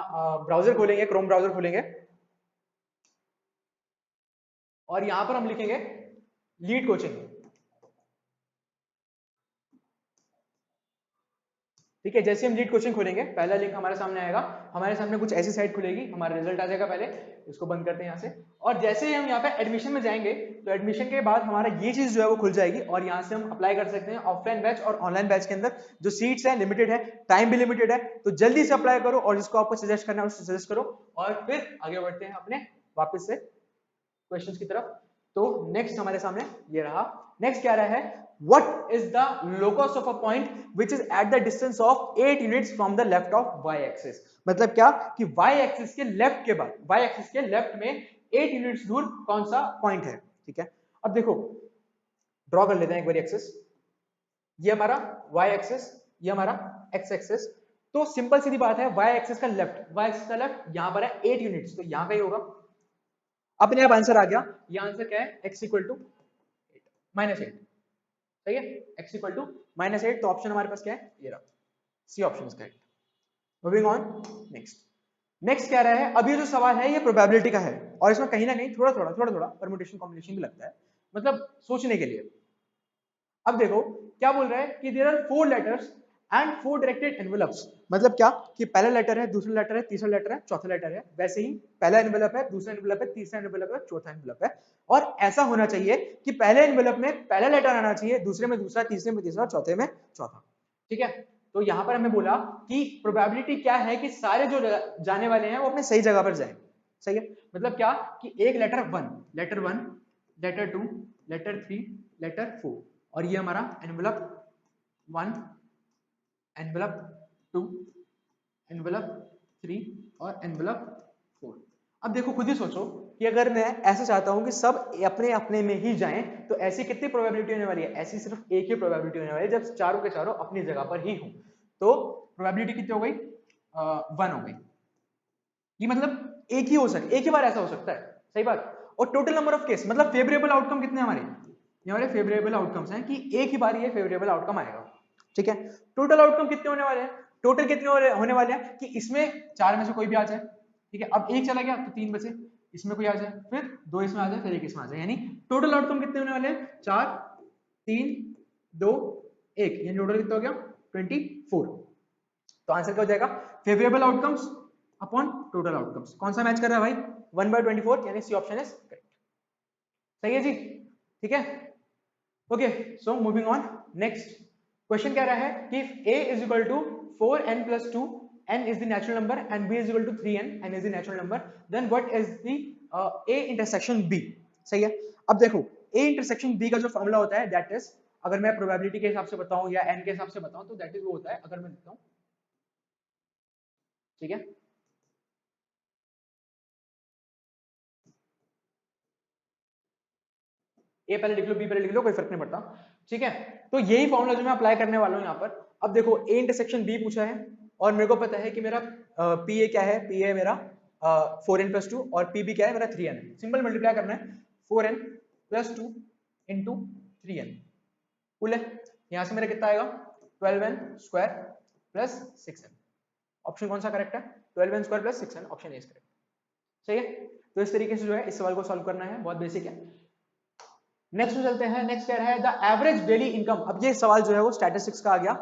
ब्राउजर खोलेंगे, क्रोम ब्राउजर खोलेंगे और यहां पर हम लिखेंगे लीड कोचिंग, ठीक है। जैसे हम लीड कोचिंग खोलेंगे पहला लिंक हमारे सामने आएगा, हमारे सामने कुछ ऐसी साइट खुलेगी, हमारा रिजल्ट आ जाएगा। पहले इसको बंद करते हैं यहाँ से, और जैसे ही हम यहाँ पे एडमिशन में जाएंगे तो एडमिशन के बाद हमारा ये चीज जो है वो खुल जाएगी और यहाँ से हम अप्लाई कर सकते हैं ऑफलाइन बैच और ऑनलाइन बैच के अंदर। जो सीट्स है लिमिटेड है, टाइम भी लिमिटेड है, तो जल्दी से अप्लाई करो और जिसको आपको सजेस्ट करना है उसको सजेस्ट करो। और फिर आगे बढ़ते हैं अपने वापस से क्वेश्चंस की तरफ। तो नेक्स्ट हमारे सामने ये रहा। नेक्स्ट क्या रहा है, what is the locus of a point which is at the distance of 8 units from the left of y axis। मतलब क्या कि y axis के लेफ्ट के बाद, y axis के लेफ्ट में 8 यूनिट्स दूर कौन सा पॉइंट है, ठीक है। अब देखो ड्रॉ कर लेते हैं एक बार एक्सिस, ये हमारा y एक्सिस, ये हमारा x एक्सिस। तो सिंपल सीधी बात है, y एक्सिस का लेफ्ट, y एक्सिस का लेफ्ट यहां पर है 8 यूनिट्स, तो यहां का ही होगा। अपने आप आंसर आ गया। ये आंसर क्या है, x इक्वल टू -8, सही है। x इक्वल टू -8, तो ऑप्शन हमारे पास क्या है, ये रहा, C option is correct. Moving on next. Next क्या रहा है, अब ये जो सवाल है ये प्रोबेबिलिटी का है और इसमें कहीं ना कहीं थोड़ा थोड़ा परम्यूटेशन कॉम्बिनेशन भी लगता है, मतलब सोचने के लिए। अब देखो क्या बोल रहा है कि there are 4 letters and 4 directed envelopes. मतलब क्या कि पहला लेटर है, दूसरा लेटर है, तीसरा लेटर है, चौथा लेटर है। वैसे ही पहला एनवेलप है, दूसरा एनवेलप है, तीसरा एनवेलप है, चौथा एनवेलप है। और ऐसा होना चाहिए कि पहले एनवेलप में पहला लेटर आना चाहिए, दूसरे में दूसरा, तीसरे में तीसरा, चौथे में चौथा, ठीक है। तो यहां पर हमें बोला कि प्रोबेबिलिटी क्या है कि सारे जो जाने वाले हैं वो अपने सही जगह पर जाएं, सही है। मतलब क्या कि एक लेटर 1, लेटर 2, लेटर 3, लेटर 4, और ये हमारा एनवेलप 1, एनवेलप 2, एनवेलप 3 और एनवेलप 4। अब देखो खुद ही सोचो कि अगर मैं ऐसा चाहता हूं कि सब अपने अपने में ही जाएं, तो ऐसी कितनी प्रोबेबिलिटी होने वाली है, ऐसी सिर्फ एक ही प्रोबेबिलिटी होने वाली है जब चारों के चारों अपनी जगह पर ही हों। तो प्रोबेबिलिटी कितनी हो गई, 1 हो गई। ये मतलब एक ही हो सकता, एक ही बार ऐसा हो सकता है, सही बात। और टोटल नंबर ऑफ केस, मतलब फेवरेबल आउटकम कितने हमारे, ये हमारे फेवरेबल आउटकम्स हैं कि एक ही बार ये फेवरेबल आउटकम आएगा, ठीक है। टोटल आउटकम कितने होने वाले हैं, टोटल कितने होने वाले हैं कि इसमें 4 में से कोई भी आ जाए, ठीक है। अब एक चला गया तो 3 बचे, इसमें कोई आ जाए, फिर 2 इसमें आ जाए, फिर 1 इसमें आ जाए, यानी टोटल आउटकम कितने होने वाले हैं, 4, 3, 2, 1, यानी टोटल कितना हो गया 24। तो आंसर क्या हो जाएगा, favourable outcomes upon total outcomes. कौन सा मैच कर रहा है भाई, 1/24, यानी सी ऑप्शन इज करेक्ट, सही है जी, ठीक है। Okay, so moving on next. Question कह रहा है कि a is equal to 4n plus 2, n is the natural number and b is equal to 3n, n is the natural number, then what is the a intersection b, सही है। अब देखो a intersection b का जो formula होता है that is, अगर मैं प्रोबेबिलिटी के हिसाब से बताऊं या n के हिसाब से बताऊं तो दैट इज वो होता है, अगर मैं लिखता हूं, ठीक है। ए पहले लिख लो, बी पहले लिख लो, कोई फर्क नहीं पड़ता, ठीक है। तो यही फॉर्मूला जो मैं अप्लाई करने वाला हूं यहाँ पर। अब देखो ए इंटरसेक्शन बी पूछा है और मेरे को पता है कि मेरा पी ए क्या है, पी ए मेरा 4n+2 और पी बी क्या है मेरा 3n है। सिंपल मल्टीप्लाई करना है, 4n+2 इंटू 3n, कुल है यहां से मेरा कितना आएगा 12n² प्लस 6n। ऑप्शन कौन सा करेक्ट है, 12n² plus 6n, option A is correct, सही है। तो इस तरीके से जो है इस सवाल को सॉल्व करना है, बहुत बेसिक है। नेक्स्ट में चलते हैं। नेक्स्ट क्या है, द एवरेज डेली इनकम। अब ये सवाल जो है वो स्टैटिस्टिक्स का आ गया,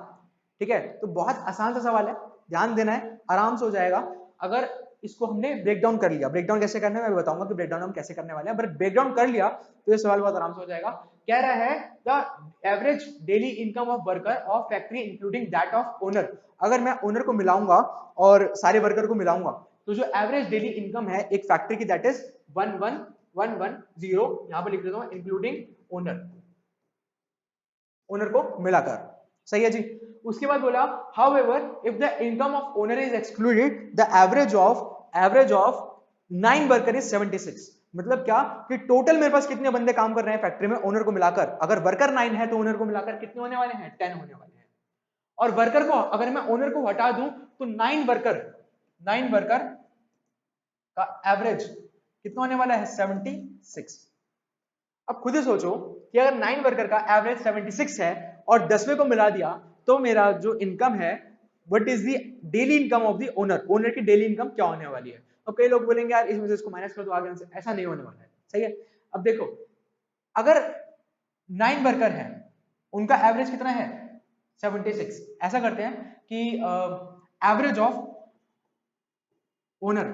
ठीक है। तो बहुत आसान सा सवाल है, ध्यान देना है, आराम से हो जाएगा अगर इसको हमने ब्रेक डाउन कर लिया। ब्रेक डाउन कैसे करना है मैं बताऊंगा कि ब्रेक डाउन हम कैसे करने वाले हैं, बट ब्रेक डाउन कर लिया तो ये सवाल बहुत आराम से हो जाएगा। कह रहा है the average daily income of worker of factory including that of owner. अगर मैं ओनर को मिलाऊंगा और सारे वर्कर को मिलाऊंगा तो जो एवरेज डेली इनकम है एक फैक्ट्री की दैट इज 11,110, यहां पर लिख देता हूं इंक्लूडिंग ओनर, ओनर को मिलाकर, सही है जी। उसके बाद बोला however if the income of owner is excluded the average of 9 worker is 76। मतलब क्या कि टोटल मेरे पास कितने बंदे काम कर रहे हैं फैक्ट्री में ओनर को मिलाकर, अगर वर्कर 9 है तो ओनर को मिलाकर कितने होने वाले हैं 10 होने वाले हैं। और वर्कर को अगर मैं ओनर को हटा दूं तो 9 वर्कर का एवरेज कितना होने वाला है 76। अब खुद ही सोचो कि अगर 9 वर्कर का एवरेज 76 है और 10वें को मिला दिया तो मेरा जो इनकम है what is the daily income of the owner की डेली इनकम क्या होने वाली है। अब कई लोग बोलेंगे यार इसमें से इसको माइनस कर दो आगे से, ऐसा नहीं होने वाला है। सही है। अब देखो अगर 9 वर्कर है उनका एवरेज कितना है 76, ऐसा करते हैं कि एवरेज ऑफ ओनर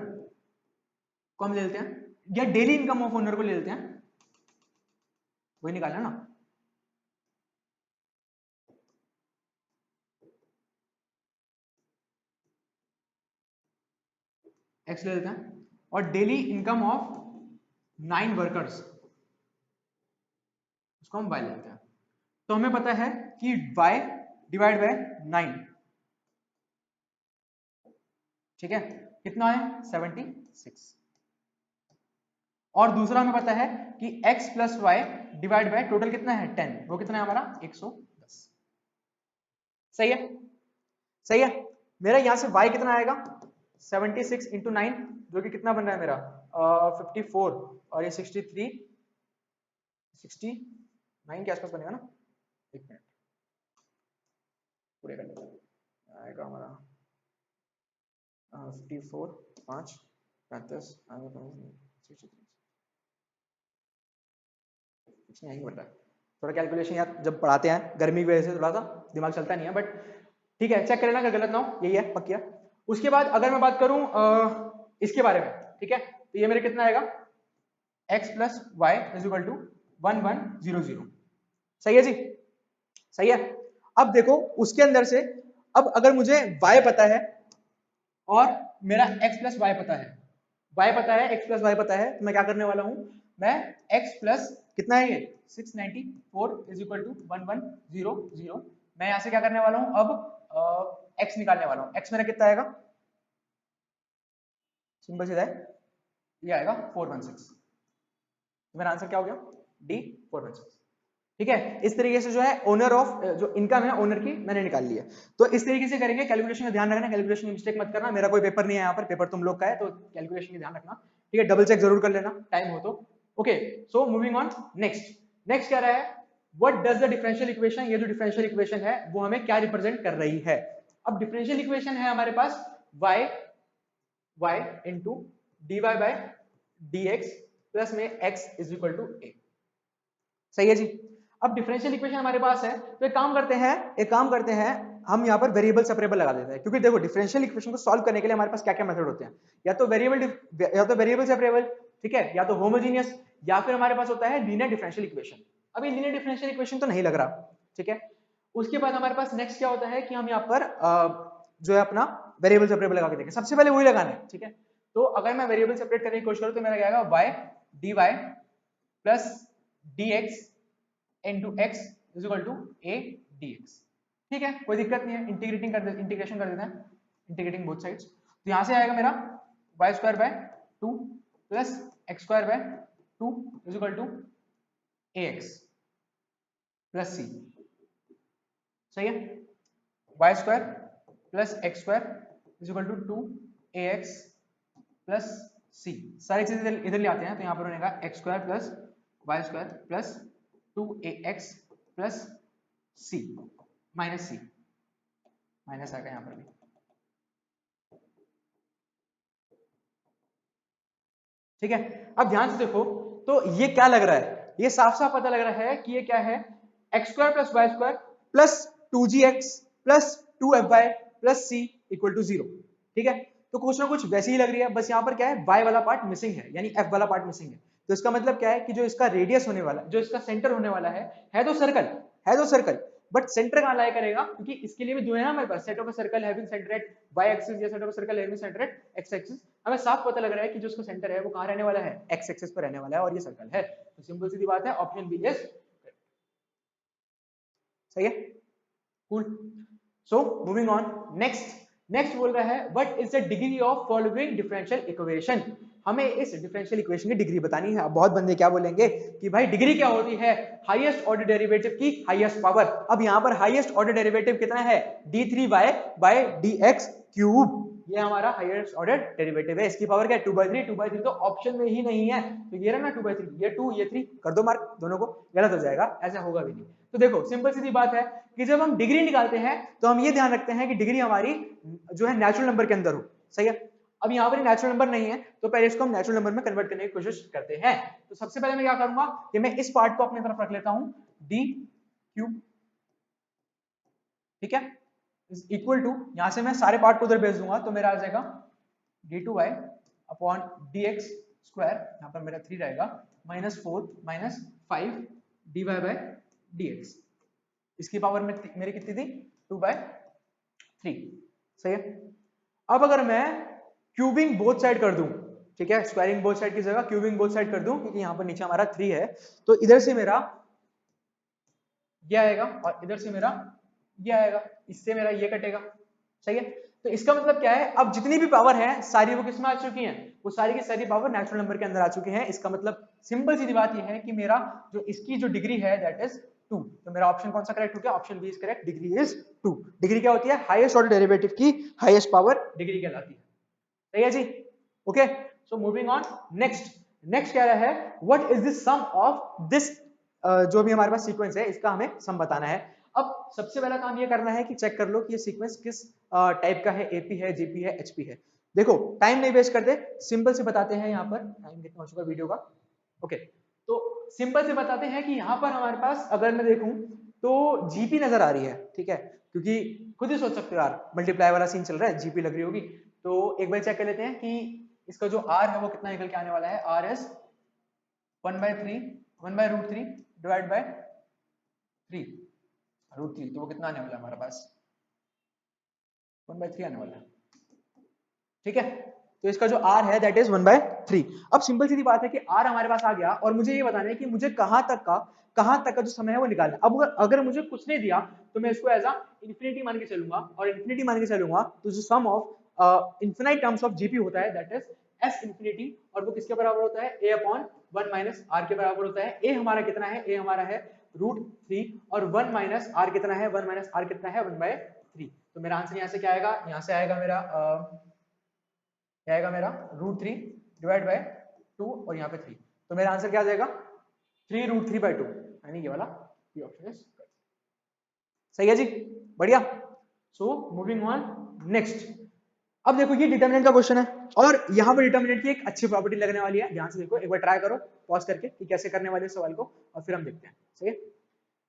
को हम ले लेते हैं या डेली इनकम ऑफ ओनर को ले लेते हैं, वही निकालना ना। एक्स ले लेते हैं और डेली इनकम ऑफ 9 वर्कर्स उसको हम वाई ले लेते हैं। तो हमें पता है कि y डिवाइड बाय 9, ठीक है, कितना है 76। और दूसरा हमें पता है कि x plus y divide by total कितना है 10, वो कितना है हमारा 110। सही है, सही है। मेरा यहां से y कितना आएगा 76 इंटू 9 जो कि कितना बन रहा है मेरा 54 और ये 69 के आसपास बनेगा ना। एक मिनट पूरे कर लेते हैं, आएगा हमारा 54 5 35 कुछ नहीं बन रहा है। थोड़ा कैलकुलेशन यार जब पढ़ाते हैं गर्मी की वजह से थोड़ा सा दिमाग चलता नहीं है, बट ठीक है चेक कर लेना अगर गलत ना हो, यही है पक्का। उसके बाद अगर मैं बात करूं इसके बारे में, ठीक है, तो ये मेरे कितना आएगा x plus y is equal to 1100। सही है जी, सही है। अब देखो उसके अंदर से अब अगर मुझे y पता है और मेरा x प्लस वाई पता है, y पता है x प्लस वाई पता है, तो मैं क्या करने वाला हूं, मैं x प्लस कितना है ये 694 इज इक्वल टू 1100, मैं यहां से क्या करने वाला हूं अब x निकालने वाला हूं। x मेरा कितना आएगा, सिंपल सीधा है, ये आएगा 416। मेरा आंसर क्या हो गया डी 416। ठीक है, इस तरीके से जो है ओनर ऑफ जो इनकम है ओनर की मैंने निकाल ली है। तो इस तरीके से करेंगे, कैलकुलेशन का ध्यान रखना, कैलकुलेशन में मिस्टेक मत करना। मेरा कोई पेपर नहीं है यहाँ पर, पेपर तुम लोग का है, तो कैलकुलेशन का ध्यान रखना, ठीक है, डबल चेक जरूर कर लेना टाइम हो तो। Okay, so moving on next क्या रहा है, what does the differential equation, ये जो डिफरेंशियल इक्वेशन है वो हमें क्या रिप्रेजेंट कर रही है। अब डिफरेंशियल इक्वेशन है हमारे पास y into dy by dx plus में x is equal to a। सही है जी। अब डिफरेंशियल इक्वेशन हमारे पास है, तो एक काम करते हैं हम यहाँ पर वेरिएबल सेपरेबल लगा देते हैं, क्योंकि देखो डिफरेंशियल इक्वेशन को सॉल्व करने के लिए हमारे पास क्या क्या मेथड होते हैं, या तो वेरिएबल सेपरेबल, ठीक है, या तो होमोजीनियस, या फिर हमारे पास होता है लीनियर डिफरेंशियल इक्वेशन। अभी लीनियर डिफरेंशियल इक्वेशन तो नहीं लग रहा, ठीक है। उसके बाद हमारे पास नेक्स्ट क्या होता है कि हम यहाँ पर जो है अपना वेरिएबल सेपरेबल लगा के देखें, सबसे पहले वही लगाना है, ठीक है। तो अगर मैं वेरिएबल सेपरेट करने की कोशिश करूं तो मेरा क्या आएगा y dy plus dx into x is equal to a dx। ठीक है, कोई दिक्कत नहीं है, इंटीग्रेशन कर देते हैं, इंटीग्रेटिंग बोथ साइड्स। तो यहां से आएगा मेरा y square by 2 plus x square by 2 is equal to ax plus c। सही है, y square plus x square is equal to 2ax plus c। सारी चीजें इधर ले आते हैं, तो यहां पर बनेगा x square plus y square plus 2ax plus c minus c, minus आ गया यहां पर भी। ठीक है, अब ध्यान से देखो तो ये क्या लग रहा है, ये साफ साफ पता लग रहा है कि ये क्या है, x square plus Y square plus 2gx plus 2fy plus c equal to 0। ठीक है, तो कुछ ना कुछ वैसी ही लग रही है, बस यहाँ पर क्या है y वाला पार्ट मिसिंग है, यानी f वाला पार्ट मिसिंग है। तो इसका मतलब क्या है कि जो इसका रेडियस होने वाला, जो इसका सेंटर होने वाला है तो सर्कल, बट सेंटर कहां लाया करेगा, क्योंकि इसके लिए भी जो है ना हमारे पास set of a circle having centre at y axis या set of a circle having centre at x axis. हमें साफ पता लग रहा है कि जो उसका सेंटर है वो कहां रहने वाला है, x एक्सिस पर रहने वाला है, और ये सर्कल है। तो सिंपल सीधी बात है, ऑप्शन बी इज सही है, cool. So moving on, next बोल रहा है what is the degree of following differential equation. हमें इस डिफरेंशियल इक्वेशन की डिग्री बतानी है। अब बहुत बंदे क्या बोलेंगे कि भाई डिग्री क्या होती है, हाईएस्ट ऑर्डर डेरिवेटिव की हाईएस्ट पावर। अब यहाँ पर हाईएस्ट ऑर्डर डेरिवेटिव कितना है, d3y बाय dx क्यूब, ये हमारा हाईएस्ट ऑर्डर डेरिवेटिव है। इसकी पावर क्या है 2/3, 2/3 तो ऑप्शन में ही नहीं है, तो ये रहा ना 2/3, ये 2 ये 3 कर दो मार्क, दोनों को गलत हो जाएगा, ऐसा होगा भी नहीं। तो देखो सिंपल सीधी बात है कि जब हम डिग्री निकालते हैं तो हम ये ध्यान रखते हैं कि डिग्री हमारी जो है नेचुरल नंबर के अंदर हो, सही है। अब यहाँ पर नेचुरल नंबर नहीं है तो पहले इसको हम नेचुरल नंबर में कन्वर्ट करने की कोशिश करते हैं। तो सबसे पहले मैं क्या करूंगा कि मैं इस पार्ट को अपनी तरफ रख लेता हूं, डी क्यूब, ठीक है, इज इक्वल टू, यहां से मैं सारे पार्ट को उधर भेज दूंगा तो मेरा आ जाएगा d2y अपॉन dx स्क्वायर, यहाँ पर मेरा 3 रहेगा, -4 -5 dy बाय dx, इसकी पावर में मेरी कितनी थी 2/3, सही है। अब अगर मैं क्यूबिंग बोथ साइड कर दूं, ठीक है, स्क्वायरिंग बोथ साइड की जगह क्यूबिंग बोथ साइड कर दूं, क्योंकि यहां पर नीचे हमारा 3 है, तो इधर से मेरा ये आएगा और इधर से मेरा ये आएगा, इससे मेरा ये कटेगा, सही है। तो इसका मतलब क्या है, अब जितनी भी पावर है सारी वो किसमें आ चुकी हैं, वो सारी की सारी पावर नेचुरल नंबर के अंदर आ चुकी है। इसका मतलब सिंपल सी बात ये है कि मेरा जो इसकी जो डिग्री है दैट इज 2। तो मेरा ऑप्शन कौन सा करेक्ट हो गया, option B is correct, degree is 2। Degree क्या होती है, हाईएस्ट ऑर्डर डेरिवेटिव की हाईएस्ट पावर डिग्री कहलाती है, सही है जी। Okay, so moving on, next कह रहा है what is the sum of this, जो भी हमारे पास सीक्वेंस है इसका हमें सम बताना है। अब सबसे पहला काम ये करना है कि चेक कर लो कि ये सीक्वेंस किस टाइप का है, एपी है, जीपी है, एचपी है। देखो टाइम नहीं वेस्ट करते, सिंपल से बताते हैं। यहाँ पर टाइम कितना हो चुका वीडियो का, ओके, तो सिंपल से बताते हैं कि यहाँ पर हमारे पास अगर मैं देखूं तो जीपी नजर आ रही है, ठीक है, क्योंकि खुद ही सोच सकते हो यार मल्टीप्लाई वाला सीन चल रहा है, जीपी लग रही होगी। तो एक बार चेक कर लेते हैं कि इसका जो आर है वो कितना निकल के आने वाला है, आर एस 1/3 डिवाइड बाय 3 √3, तो वो कितना आने वाला है हमारे पास 1/3 आने वाला है, ठीक है। तो इसका जो r है दैट इज 1/3। अब सिंपल सी बात है कि r हमारे पास आ गया और मुझे ये बताना है कि मुझे कहां तक का जो समय है वो निकालना है। अब अगर मुझे कुछ नहीं दिया तो मैं इसको एज अ इंफिनिटी मान के चलूंगा, और इंफिनिटी मान के चलूंगा तो जो sum of infinite terms of GP होता है दैट इज एस इंफिनिटी, और वो किसके बराबर होता है, a अपॉन 1 माइनस आर के बराबर होता है। a हमारा कितना है, a हमारा है √3 और 1 माइनस आर कितना है, 1 माइनस आर कितना है 1/3। तो मेरा आंसर यहाँ से क्या आएगा, यहाँ से आएगा मेरा क्या आएगा मेरा √3 डिवाइड बाय 2 और यहाँ पे 3, तो मेरा आंसर क्या आ जाएगा 3√3/2, यानी ये वाला ये ऑप्शन इज सही है जी, बढ़िया। सो मूविंग ऑन, नेक्स्ट, अब देखो ये डिटरमिनेंट का क्वेश्चन है और यहाँ पर डिटरमिनेंट की एक अच्छी प्रॉपर्टी लगने वाली है, ध्यान से देखो, एक बार ट्राई करो पॉज करके कि कैसे करने वाले इस सवाल को, और फिर हम देखते हैं, सही है।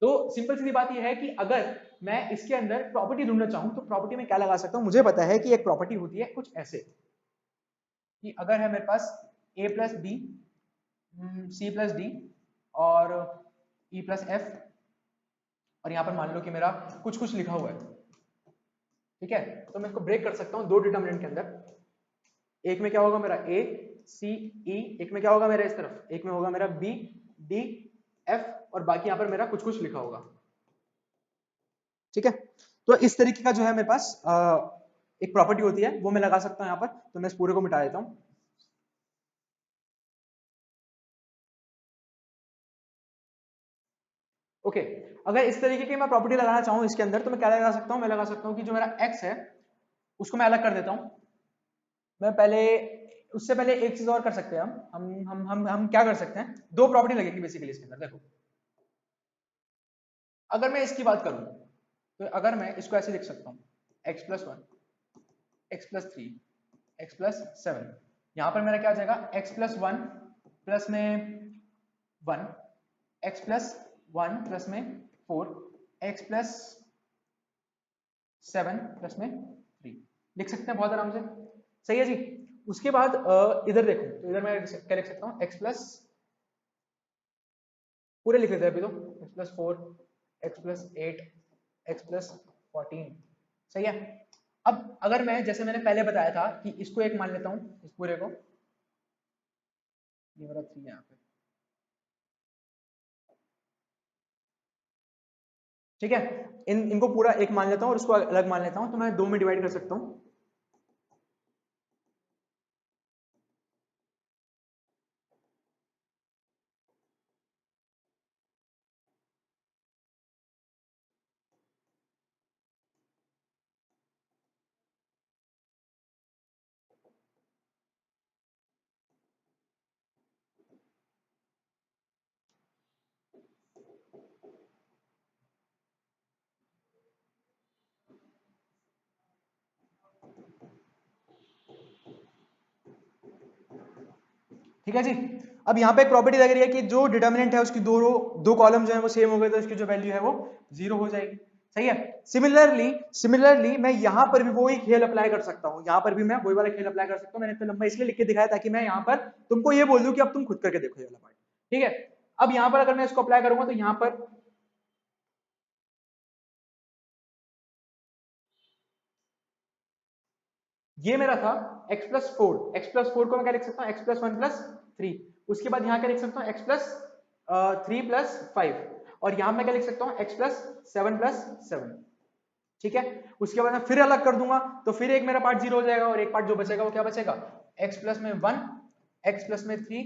तो सिंपल सी बात ये है कि अगर मैं इसके अंदर प्रॉपर्टी ढूंढना चाहूं तो प्रॉपर्टी में क्या लगा सकता हूं, मुझे पता है कि एक प्रॉपर्टी होती है कुछ ऐसे कि अगर है मेरे पास a plus b, c plus d और ई प्लस एफ, और यहाँ पर मान लो कि मेरा कुछ कुछ लिखा हुआ है, ठीक है, तो मैं इसको ब्रेक कर सकता हूँ दो डिटर्मिनेंट के अंदर। एक में क्या होगा मेरा a c e, एक में क्या होगा मेरा इस तरफ, एक में होगा मेरा b d f, और बाकी यहाँ पर मेरा कुछ कुछ लिखा होगा, ठीक है। तो इस तरीके का जो है मेरे पास एक प्रॉपर्टी होती है, वो मैं लगा सकता हूँ यहाँ पर। तो मैं इस पूरे को मिटा देता हूँ, ओके। अगर इस तरीके की मैं प्रॉपर्टी लगाना चाहूँ इसके अंदर तो मैं क्या लगा सकता हूँ, मैं लगा सकता हूँ कि जो मेरा x है उसको मैं अलग कर देता हूँ। मैं पहले, उससे पहले एक चीज और कर सकते हैं, हम क्या कर सकते हैं, दो प्रॉपर्टी लगेगी बेसिकली इसके अंदर। देखो अगर मैं इसकी बात करूं तो अगर मैं इसको ऐसे लिख सकता हूं x+1 x+3 x+7, यहां पर मेरा क्या आ जाएगा x+1 प्लस में 1, x+1 प्लस में 4, x+7 प्लस में 3, लिख सकते हैं बहुत आराम से, सही है जी। उसके बाद इधर देखो तो इधर मैं क्या लिख सकता हूँ, x प्लस, पूरे लिख लेते हैं अभी तो, x+4 x+8 x+14, सही है। अब अगर मैं जैसे मैंने पहले बताया था कि इसको एक मान लेता हूं इस पूरे को, ये मेरा 3 यहाँ पे, ठीक है। इनको पूरा एक मान लेता हूँ और इसको अलग मान लेता हूँ, तो मैं 2 में डिवाइड कर सकता हूँ। ठीक है जी। अब यहाँ पे एक प्रॉपर्टी लग रही है कि जो डिटर्मिनेंट है उसकी दो कॉलम जो है वो सेम हो गए, तो इसकी जो वैल्यू है वो 0 हो जाएगी। सही है। सिमिलरली मैं यहाँ पर भी वही खेल अप्लाई कर सकता हूँ, यहाँ पर भी मैं वही वाला खेल अप्लाई कर सकता हूँ। मैंने इतना लंबा इसलिए लिख के दिखाया ताकि मैं यहाँ पर तुमको ये बोल दूं कि अब तुम खुद करके देखो ये वाला पार्ट। ठीक है। अब यहाँ पर अगर मैं इसको अप्लाई करूंगा तो यहाँ पर ये मेरा था x प्लस 4, एक्स प्लस 4 को मैं क्या लिख सकता हूँ, x प्लस 1 प्लस 3। उसके बाद यहाँ क्या लिख सकता हूँ, x प्लस 3 प्लस 5, और यहाँ मैं क्या लिख सकता हूँ, x प्लस 7 प्लस 7। ठीक है। उसके बाद मैं फिर अलग कर दूंगा तो फिर एक मेरा पार्ट 0 हो जाएगा और एक पार्ट जो बचेगा वो क्या बचेगा, x प्लस में 1, x प्लस में 3,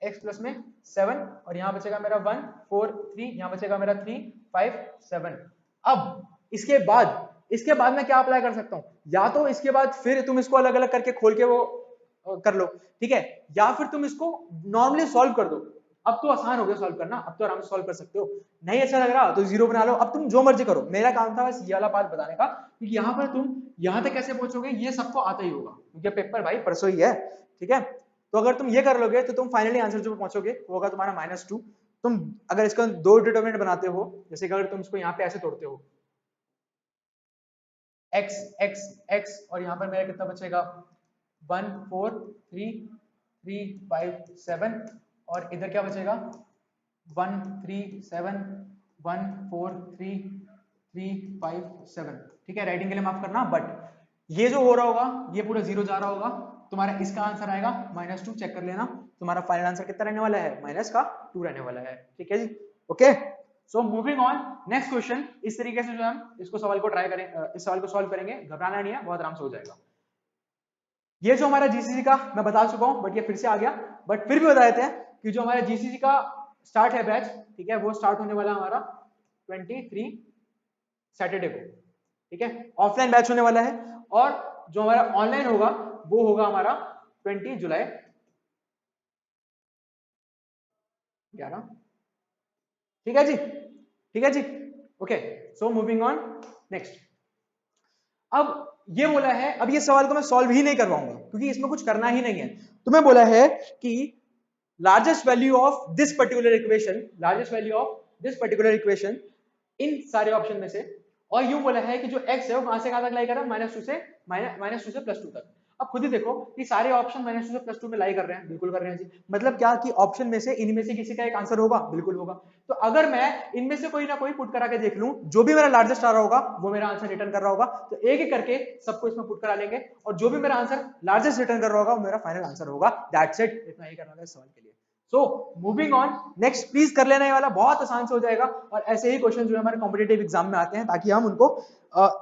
x प्लस में 7, और यहाँ बचेगा मेरा 1 4 3, यहाँ बचेगा मेरा 3 5 7। अब इसके बाद मैं क्या अप्लाई कर सकता हूँ, या तो इसके बाद फिर तुम इसको अलग अलग करके खोल के वो कर लो। ठीक है। या फिर तुम इसको नॉर्मली सॉल्व कर दो। अब तो आसान हो गया सॉल्व करना, अब तो आराम से सॉल्व कर सकते हो। नहीं अच्छा लग रहा तो 0 बना लो, अब तुम जो मर्जी करो। मेरा काम था बस ये वाला पार्ट बताने का, क्योंकि यहाँ पर तुम यहाँ तक कैसे पहुंचोगे ये सबको आता ही होगा, क्योंकि पेपर भाई परसों ही है। ठीक है। तो अगर तुम ये कर लोगे तो तुम फाइनली आंसर जो पहुंचोगे वो होगा तुम्हारा -2। तुम अगर इसका 2 डिटरमिनेंट बनाते हो, जैसे कि अगर तुम इसको यहाँ पे ऐसे तोड़ते हो x x x, और यहाँ पर मेरा कितना बचेगा 1 4 3 3 5 7, और इधर क्या बचेगा 1 3 7 1 4 3 3 5 7। ठीक है। राइटिंग के लिए माफ करना, बट ये जो हो रहा होगा ये पूरा 0 जा रहा होगा, तुम्हारा इसका आंसर आएगा -2। चेक कर लेना तुम्हारा फाइनल आंसर कितना रहने वाला है, -2 रहने वाला है। ठीक है जी। Okay. So moving on, next question. इस तरीके से जो हम इसको सवाल को ट्राई करें, इस सवाल को सॉल्व करेंगे, घबराना नहीं है, बहुत आराम से हो जाएगा। ये जो हमारा जीसीसी का मैं बता चुका हूं, बट ये फिर से आ गया, बट फिर भी बता देते हैं कि जो हमारा जीसीसी का स्टार्ट है बैच, ठीक है, वो स्टार्ट होने वाला हमारा 23 सैटरडे को। ठीक है। ऑफलाइन बैच होने वाला है, और जो हमारा ऑनलाइन होगा वो होगा हमारा 20 जुलाई 11। ठीक है जी। ठीक है जी। Okay. So moving on next. अब ये बोला है, अब ये सवाल को मैं सॉल्व ही नहीं करवाऊंगा क्योंकि इसमें कुछ करना ही नहीं है। तुम्हें बोला है कि largest value of this particular equation, largest value of this particular equation in सारे ऑप्शन में से, और यूं बोला है कि जो x है वो कहां से कहां तक लाई कर रहा है, -2 से +2 तक। अब खुद ही देखो कि सारे ऑप्शन -2 से +2 में लाई कर रहे हैं, बिल्कुल कर रहे हैं जी। मतलब क्या कि ऑप्शन में से इनमें से किसी का एक आंसर होगा, बिल्कुल होगा। तो अगर मैं इनमें से कोई ना कोई पुट करा के देख लूं, जो भी मेरा लार्जेस्ट आ रहा होगा वो मेरा आंसर रिटर्न कर रहा होगा, तो एक एक करके सबको इसमें पुट करा लेंगे, और जो भी मेरा आंसर लार्जेस्ट रिटर्न कर रहा होगा वो मेरा फाइनल आंसर होगा। That's it. इतना ही करना था इस सवाल के लिए। सो मूविंग ऑन नेक्स्ट, प्लीज कर लेना, ये वाला बहुत आसान से हो जाएगा, और ऐसे ही क्वेश्चन जो हमारे कॉम्पिटेटिव एग्जाम में आते हैं, ताकि हम उनको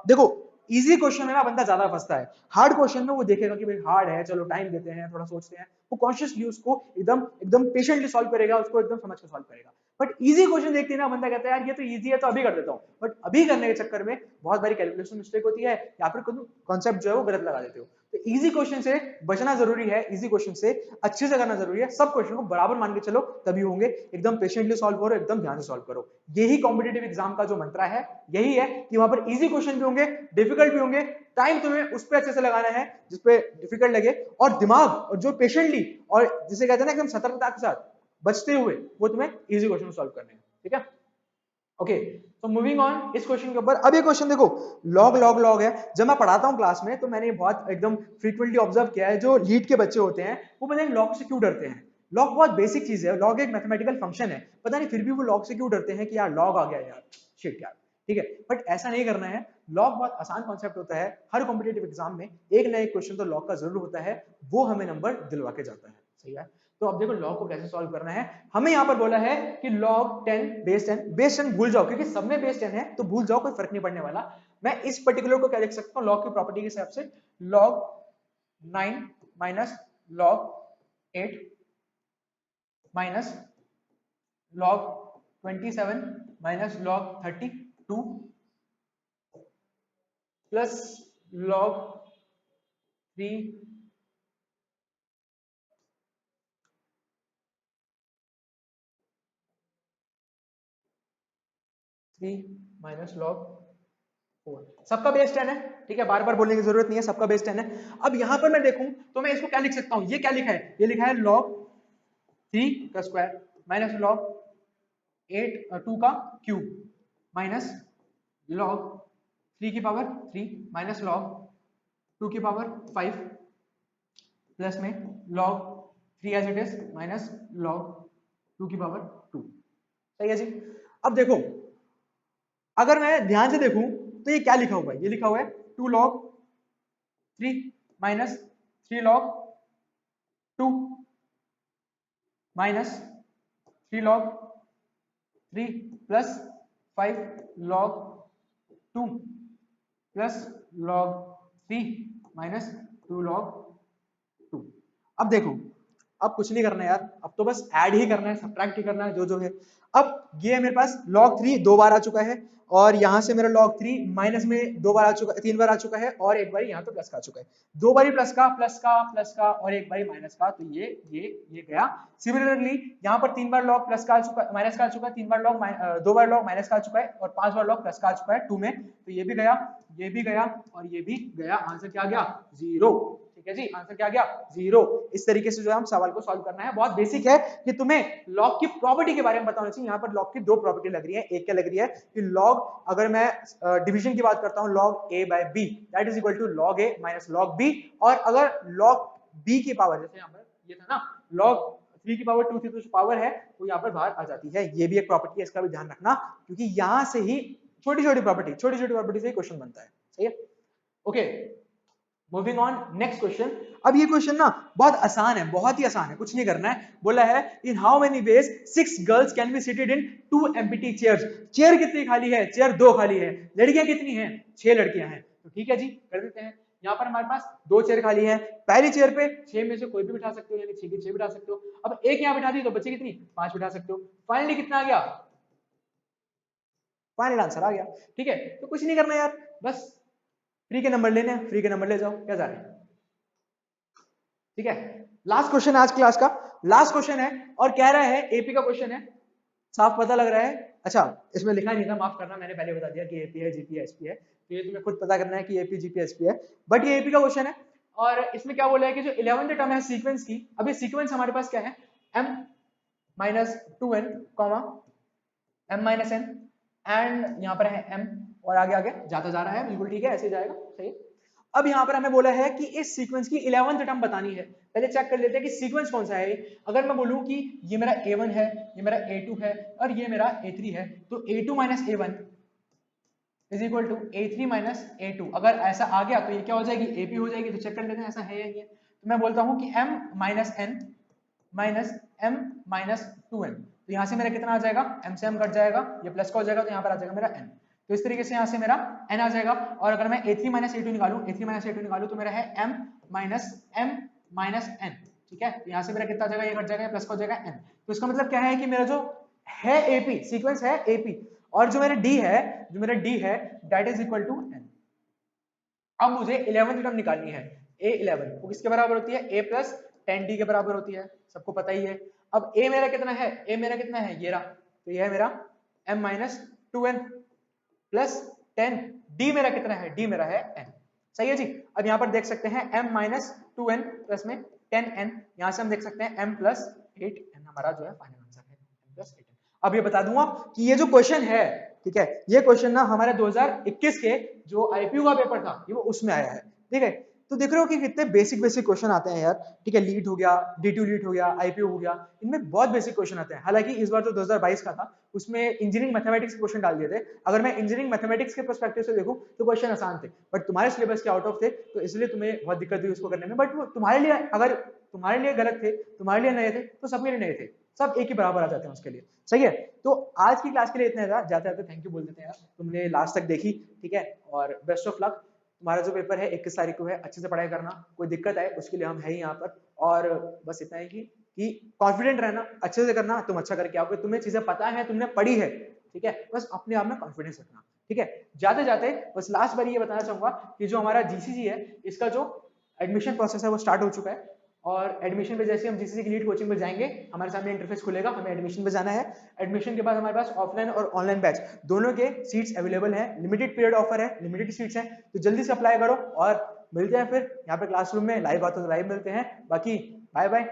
देखो, इजी क्वेश्चन में ना बंदा ज्यादा फंसता है, हार्ड क्वेश्चन में वो देखेगा कि भाई हार्ड है, चलो टाइम देते हैं, थोड़ा सोचते हैं, वो कॉन्शियसली उसको एकदम एकदम पेशेंटली सॉल्व करेगा, उसको एकदम समझ के सॉल्व करेगा। बट इजी क्वेश्चन देखते ही ना बंदा कहता है यार ये तो इजी है तो अभी कर देता हूँ, बट अभी करने के चक्कर में बहुत बारी कैलकुलेशन मिस्टेक होती है, या फिर कॉन्सेप्ट जो है वो गलत लगा देते हो। तो इजी क्वेश्चन से बचना जरूरी है, इजी क्वेश्चन से अच्छे से करना जरूरी है, सब क्वेश्चन को बराबर मान के चलो तभी होंगे, एकदम पेशेंटली सॉल्व करो, एकदम ध्यान से सॉल्व करो। यही कॉम्पिटेटिव एग्जाम का जो मंत्र है, यही है कि वहां पर इजी क्वेश्चन भी होंगे, डिफिकल्ट भी होंगे, टाइम तुम्हें उस पर अच्छे से लगाना है जिसपे डिफिकल्ट लगे, और दिमाग और जो पेशेंटली और जिसे कहते हैं ना एकदम सतर्कता के साथ बचते हुए वो तुम्हें इजी क्वेश्चन सॉल्व करने हैं। ठीक है। ओके। तो मूविंग ऑन इस क्वेश्चन के ऊपर, अब ये क्वेश्चन देखो, लॉग लॉग लॉग है। जब मैं पढ़ाता हूँ क्लास में तो मैंने बहुत एकदम फ्रीक्वेंटली ऑब्जर्व किया है, जो लीड के बच्चे होते हैं वो पता नहीं लॉग से क्यों डरते हैं। लॉग बहुत बेसिक चीज है, लॉग एक मैथमेटिकल फंक्शन है, पता नहीं फिर भी वो लॉग से क्यों डरते हैं कि यार लॉग आ गया यार, शिट यार। ठीक है। बट ऐसा नहीं करना है, लॉग बहुत आसान कॉन्सेप्ट होता है, हर कॉम्पिटेटिव एग्जाम में एक ना एक क्वेश्चन तो लॉग का जरूर होता है, वो हमें नंबर दिलवा के जाता है। सही है। तो अब देखो लॉग को कैसे सॉल्व करना है। हमें यहाँ पर बोला है कि log 10 बेस 10, बेस 10 भूल जाओ क्योंकि सब में बेस 10 है, तो भूल जाओ, कोई फर्क नहीं पड़ने वाला। मैं इस पर्टिकुलर को क्या लिख सकता हूँ लॉग की प्रॉपर्टी के हिसाब से, log 9 minus log 8 minus log 27 minus log 32 plus log 3 minus log 4। सबका बेस 10 है, ठीक है, बार बार बोलने की जरूरत नहीं है, सबका बेस 10 है। अब यहां पर मैं देखूं तो मैं इसको क्या लिख सकता हूं, ये क्या लिखा है, ये लिखा है log 3 का स्क्वायर माइनस log 2 का क्यूब माइनस log 3 की पावर 3 माइनस log 2 की पावर 5 प्लस में log 3 as it is minus log 2 की पावर 2। सही है जी। अब देखो अगर मैं ध्यान से देखूं तो ये क्या लिखा हुआ है, ये लिखा हुआ है 2 log 3 minus 3 log 2 minus 3 log 3 plus 5 log 2 plus log 3 minus 2 log 2। अब देखो अब कुछ नहीं करना है यार, अब तो बस ऐड ही करना है, सब्ट्रैक्ट ही करना है जो जो है। अब ये मेरे पास log 3 दो बार आ चुका है और यहां से मेरा log 3 माइनस में दो बार आ चुका है, 3 बार आ चुका है और एक बार यहाँ पे प्लस का आ चुका है, दो बार प्लस का प्लस का प्लस का और एक बार माइनस का, तो ये गया। सिमिलरली यहाँ पर 3 बार log प्लस का आ चुका, माइनस का आ चुका है, 3 बार log दो बार log माइनस का आ चुका है और 5 बार log प्लस का आ चुका है 2 में, तो ये भी गया, ये भी गया और ये भी गया। आंसर क्या गया, 0। ठीक है जी, आंसर क्या गया, 0। इस तरीके से जो है हम सवाल को सॉल्व करना है। बहुत बेसिक है कि तुम्हें लॉग की प्रॉपर्टी के बारे में बताना चाहिए। यहाँ पर लॉग की दो प्रॉपर्टी लग रही है, एक क्या लग रही है कि लॉग, अगर मैं डिवीजन की बात करता हूँ log a by b that is equal to log a minus log b, और अगर log b की पावर, जैसे यहाँ पर ये था ना log 3 की पावर 2 थी तो जो पावर है वो यहाँ पर बाहर आ जाती है, ये भी एक प्रॉपर्टी है, इसका भी ध्यान रखना क्योंकि यहाँ से ही छोटी छोटी प्रॉपर्टी से ही क्वेश्चन बनता है। सही है, okay moving on next question. अब ये क्वेश्चन ना बहुत आसान है, बहुत ही आसान है, कुछ नहीं करना है। बोला है in how many ways 6 girls can be seated in 2 empty chairs. Chair कितनी खाली है, चेयर 2 खाली है। लड़कियां कितनी हैं, 6 लड़कियां हैं। तो ठीक है जी, कर देते हैं। यहाँ पर हमारे पास 2 चेयर खाली है, पहली चेयर पे 6 में से कोई भी बिठा सकते हो, यानी 6 की 6 बिठा सकते हो। अब एक यहाँ बिठा दी तो बच्चे कितनी, 5 बिठा सकते हो। फाइनली कितना आ गया, फाइनल आंसर आ गया। ठीक है, तो कुछ नहीं करना यार, बस फ्री के नंबर लेने हैं, फ्री के नंबर ले जाओ, क्या जा रहे हैं। ठीक है, लास्ट क्वेश्चन आज क्लास का, लास्ट क्वेश्चन है और कह रहा है एपी का क्वेश्चन है। साफ पता लग रहा है, अच्छा इसमें लिखा नहीं था, माफ करना, मैंने पहले बता दिया कि एपी है, जीपी है, एसपी है, तो ये तुम्हें खुद पता करना है कि एपी जीपी एसपी है, बट ये एपी का क्वेश्चन है। और इसमें क्या बोला है कि जो 11th टर्म है सीक्वेंस की, अब ये सीक्वेंस हमारे पास क्या है, m minus 2n comma m minus n and यहाँ पर है m और आगे आगे जाता जा रहा है, बिल्कुल ठीक है, ऐसे जाएगा। सही। अब यहाँ पर हमें बोला है कि इस सीक्वेंस की 11th टर्म बतानी है। पहले चेक कर लेते हैं कि सीक्वेंस कौन सा है। अगर मैं बोलूं कि ये मेरा a1 है, ये मेरा a2 है और ये मेरा a3 है, तो a2 minus a1 is equal to a3 minus a2। अगर ऐसा आ गया तो ये क्या हो जाएगी, ap हो जाएगी। तो चेक कर लेते हैं ऐसा है या नहीं है। तो मैं बोलता हूं कि m minus n minus m minus 2n, तो यहाँ से मेरा कितना आ जाएगा, m से m कट जाएगा, ये प्लस का हो जाएगा, तो यहाँ पर आ जाएगा मेरा n। तो इस तरीके से यहाँ से मेरा n आ जाएगा। और अगर मैं a3 माइनस a2 निकालूं, a3 माइनस a2 निकालूं तो मेरा है m minus m minus n। ठीक है, तो यहाँ से मेरा कितना आ जाएगा, ये कट जाएगा, प्लस का हो जाएगा n। तो इसका मतलब क्या है कि मेरा जो है AP सीक्वेंस है AP, और जो मेरा D है that is equal to n। अब मुझे 11th टर्म निकालनी है, a11, वो किसके बराबर होती है, a प्लस 10d के बराबर होती है, सबको पता ही है। अब a मेरा कितना है, a मेरा कितना है, ये रहा, तो ये है मेरा m minus 2n plus 10, d मेरा कितना है, d मेरा है n। सही है जी। अब यहाँ पर देख सकते हैं m माइनस 2n प्लस में 10n, यहाँ से हम देख सकते हैं m प्लस 8n हमारा जो है फाइनल आंसर है, m प्लस 8n। अब ये बता दूंगा कि ये जो क्वेश्चन है, ठीक है, ये क्वेश्चन ना हमारे 2021 के जो आईपीयू का पेपर था, ये वो उसमें आया है। ठीक है, तो देख रहे हो कि कितने बेसिक बेसिक क्वेश्चन आते हैं यार, ठीक है। लीड हो गया, DTU लीड हो गया, IPO हो गया, इनमें बहुत बेसिक क्वेश्चन आते हैं। हालांकि इस बार जो 2022 का था उसमें इंजीनियरिंग मैथमेटिक्स के क्वेश्चन डाल दिए थे। अगर मैं इंजीनियरिंग मैथमेटिक्स के पर्सपेक्टिव से देखूं तो क्वेश्चन आसान थे, बट तुम्हारे सिलेबस के आउट ऑफ थे, तो इसलिए तुम्हें बहुत दिक्कत हुई उसको करने में। बट वो तुम्हारे लिए, अगर तुम्हारे लिए गलत थे, तुम्हारे लिए नए थे, तो सबके लिए नए थे, सब एक ही बराबर आ जाते हैं उसके लिए, सही है। तो आज की क्लास के लिए इतना था, जाते जाते थैंक यू बोल देते हैं यार, तुमने लास्ट तक देखी, ठीक है। और बेस्ट ऑफ लक, तुम्हारा जो पेपर है 21 तारीख को है, अच्छे से पढ़ाई करना, कोई दिक्कत आए उसके लिए हम है ही यहाँ पर। और बस इतना है कि कॉन्फिडेंट रहना, अच्छे से करना, तुम अच्छा करके आओगे, तुम्हें चीजें पता है, तुमने पढ़ी है, ठीक है। बस अपने आप में कॉन्फिडेंस रखना, ठीक है। जाते जाते बस लास्ट बार ये बताना चाहूंगा कि जो हमारा GCC है, इसका जो एडमिशन प्रोसेस है वो स्टार्ट हो चुका है। और एडमिशन पे जैसे हम GCC की लीड कोचिंग में जाएंगे, हमारे सामने इंटरफेस खुलेगा, हमें एडमिशन पे जाना है। एडमिशन के बाद हमारे पास ऑफलाइन और ऑनलाइन बैच दोनों के सीट्स अवेलेबल हैं, लिमिटेड पीरियड ऑफर है, लिमिटेड सीट्स हैं, तो जल्दी से अप्लाई करो। और मिलते हैं फिर यहाँ पे क्लासरूम में, लाइव बात हो तो लाइव मिलते हैं, बाकी बाय बाय।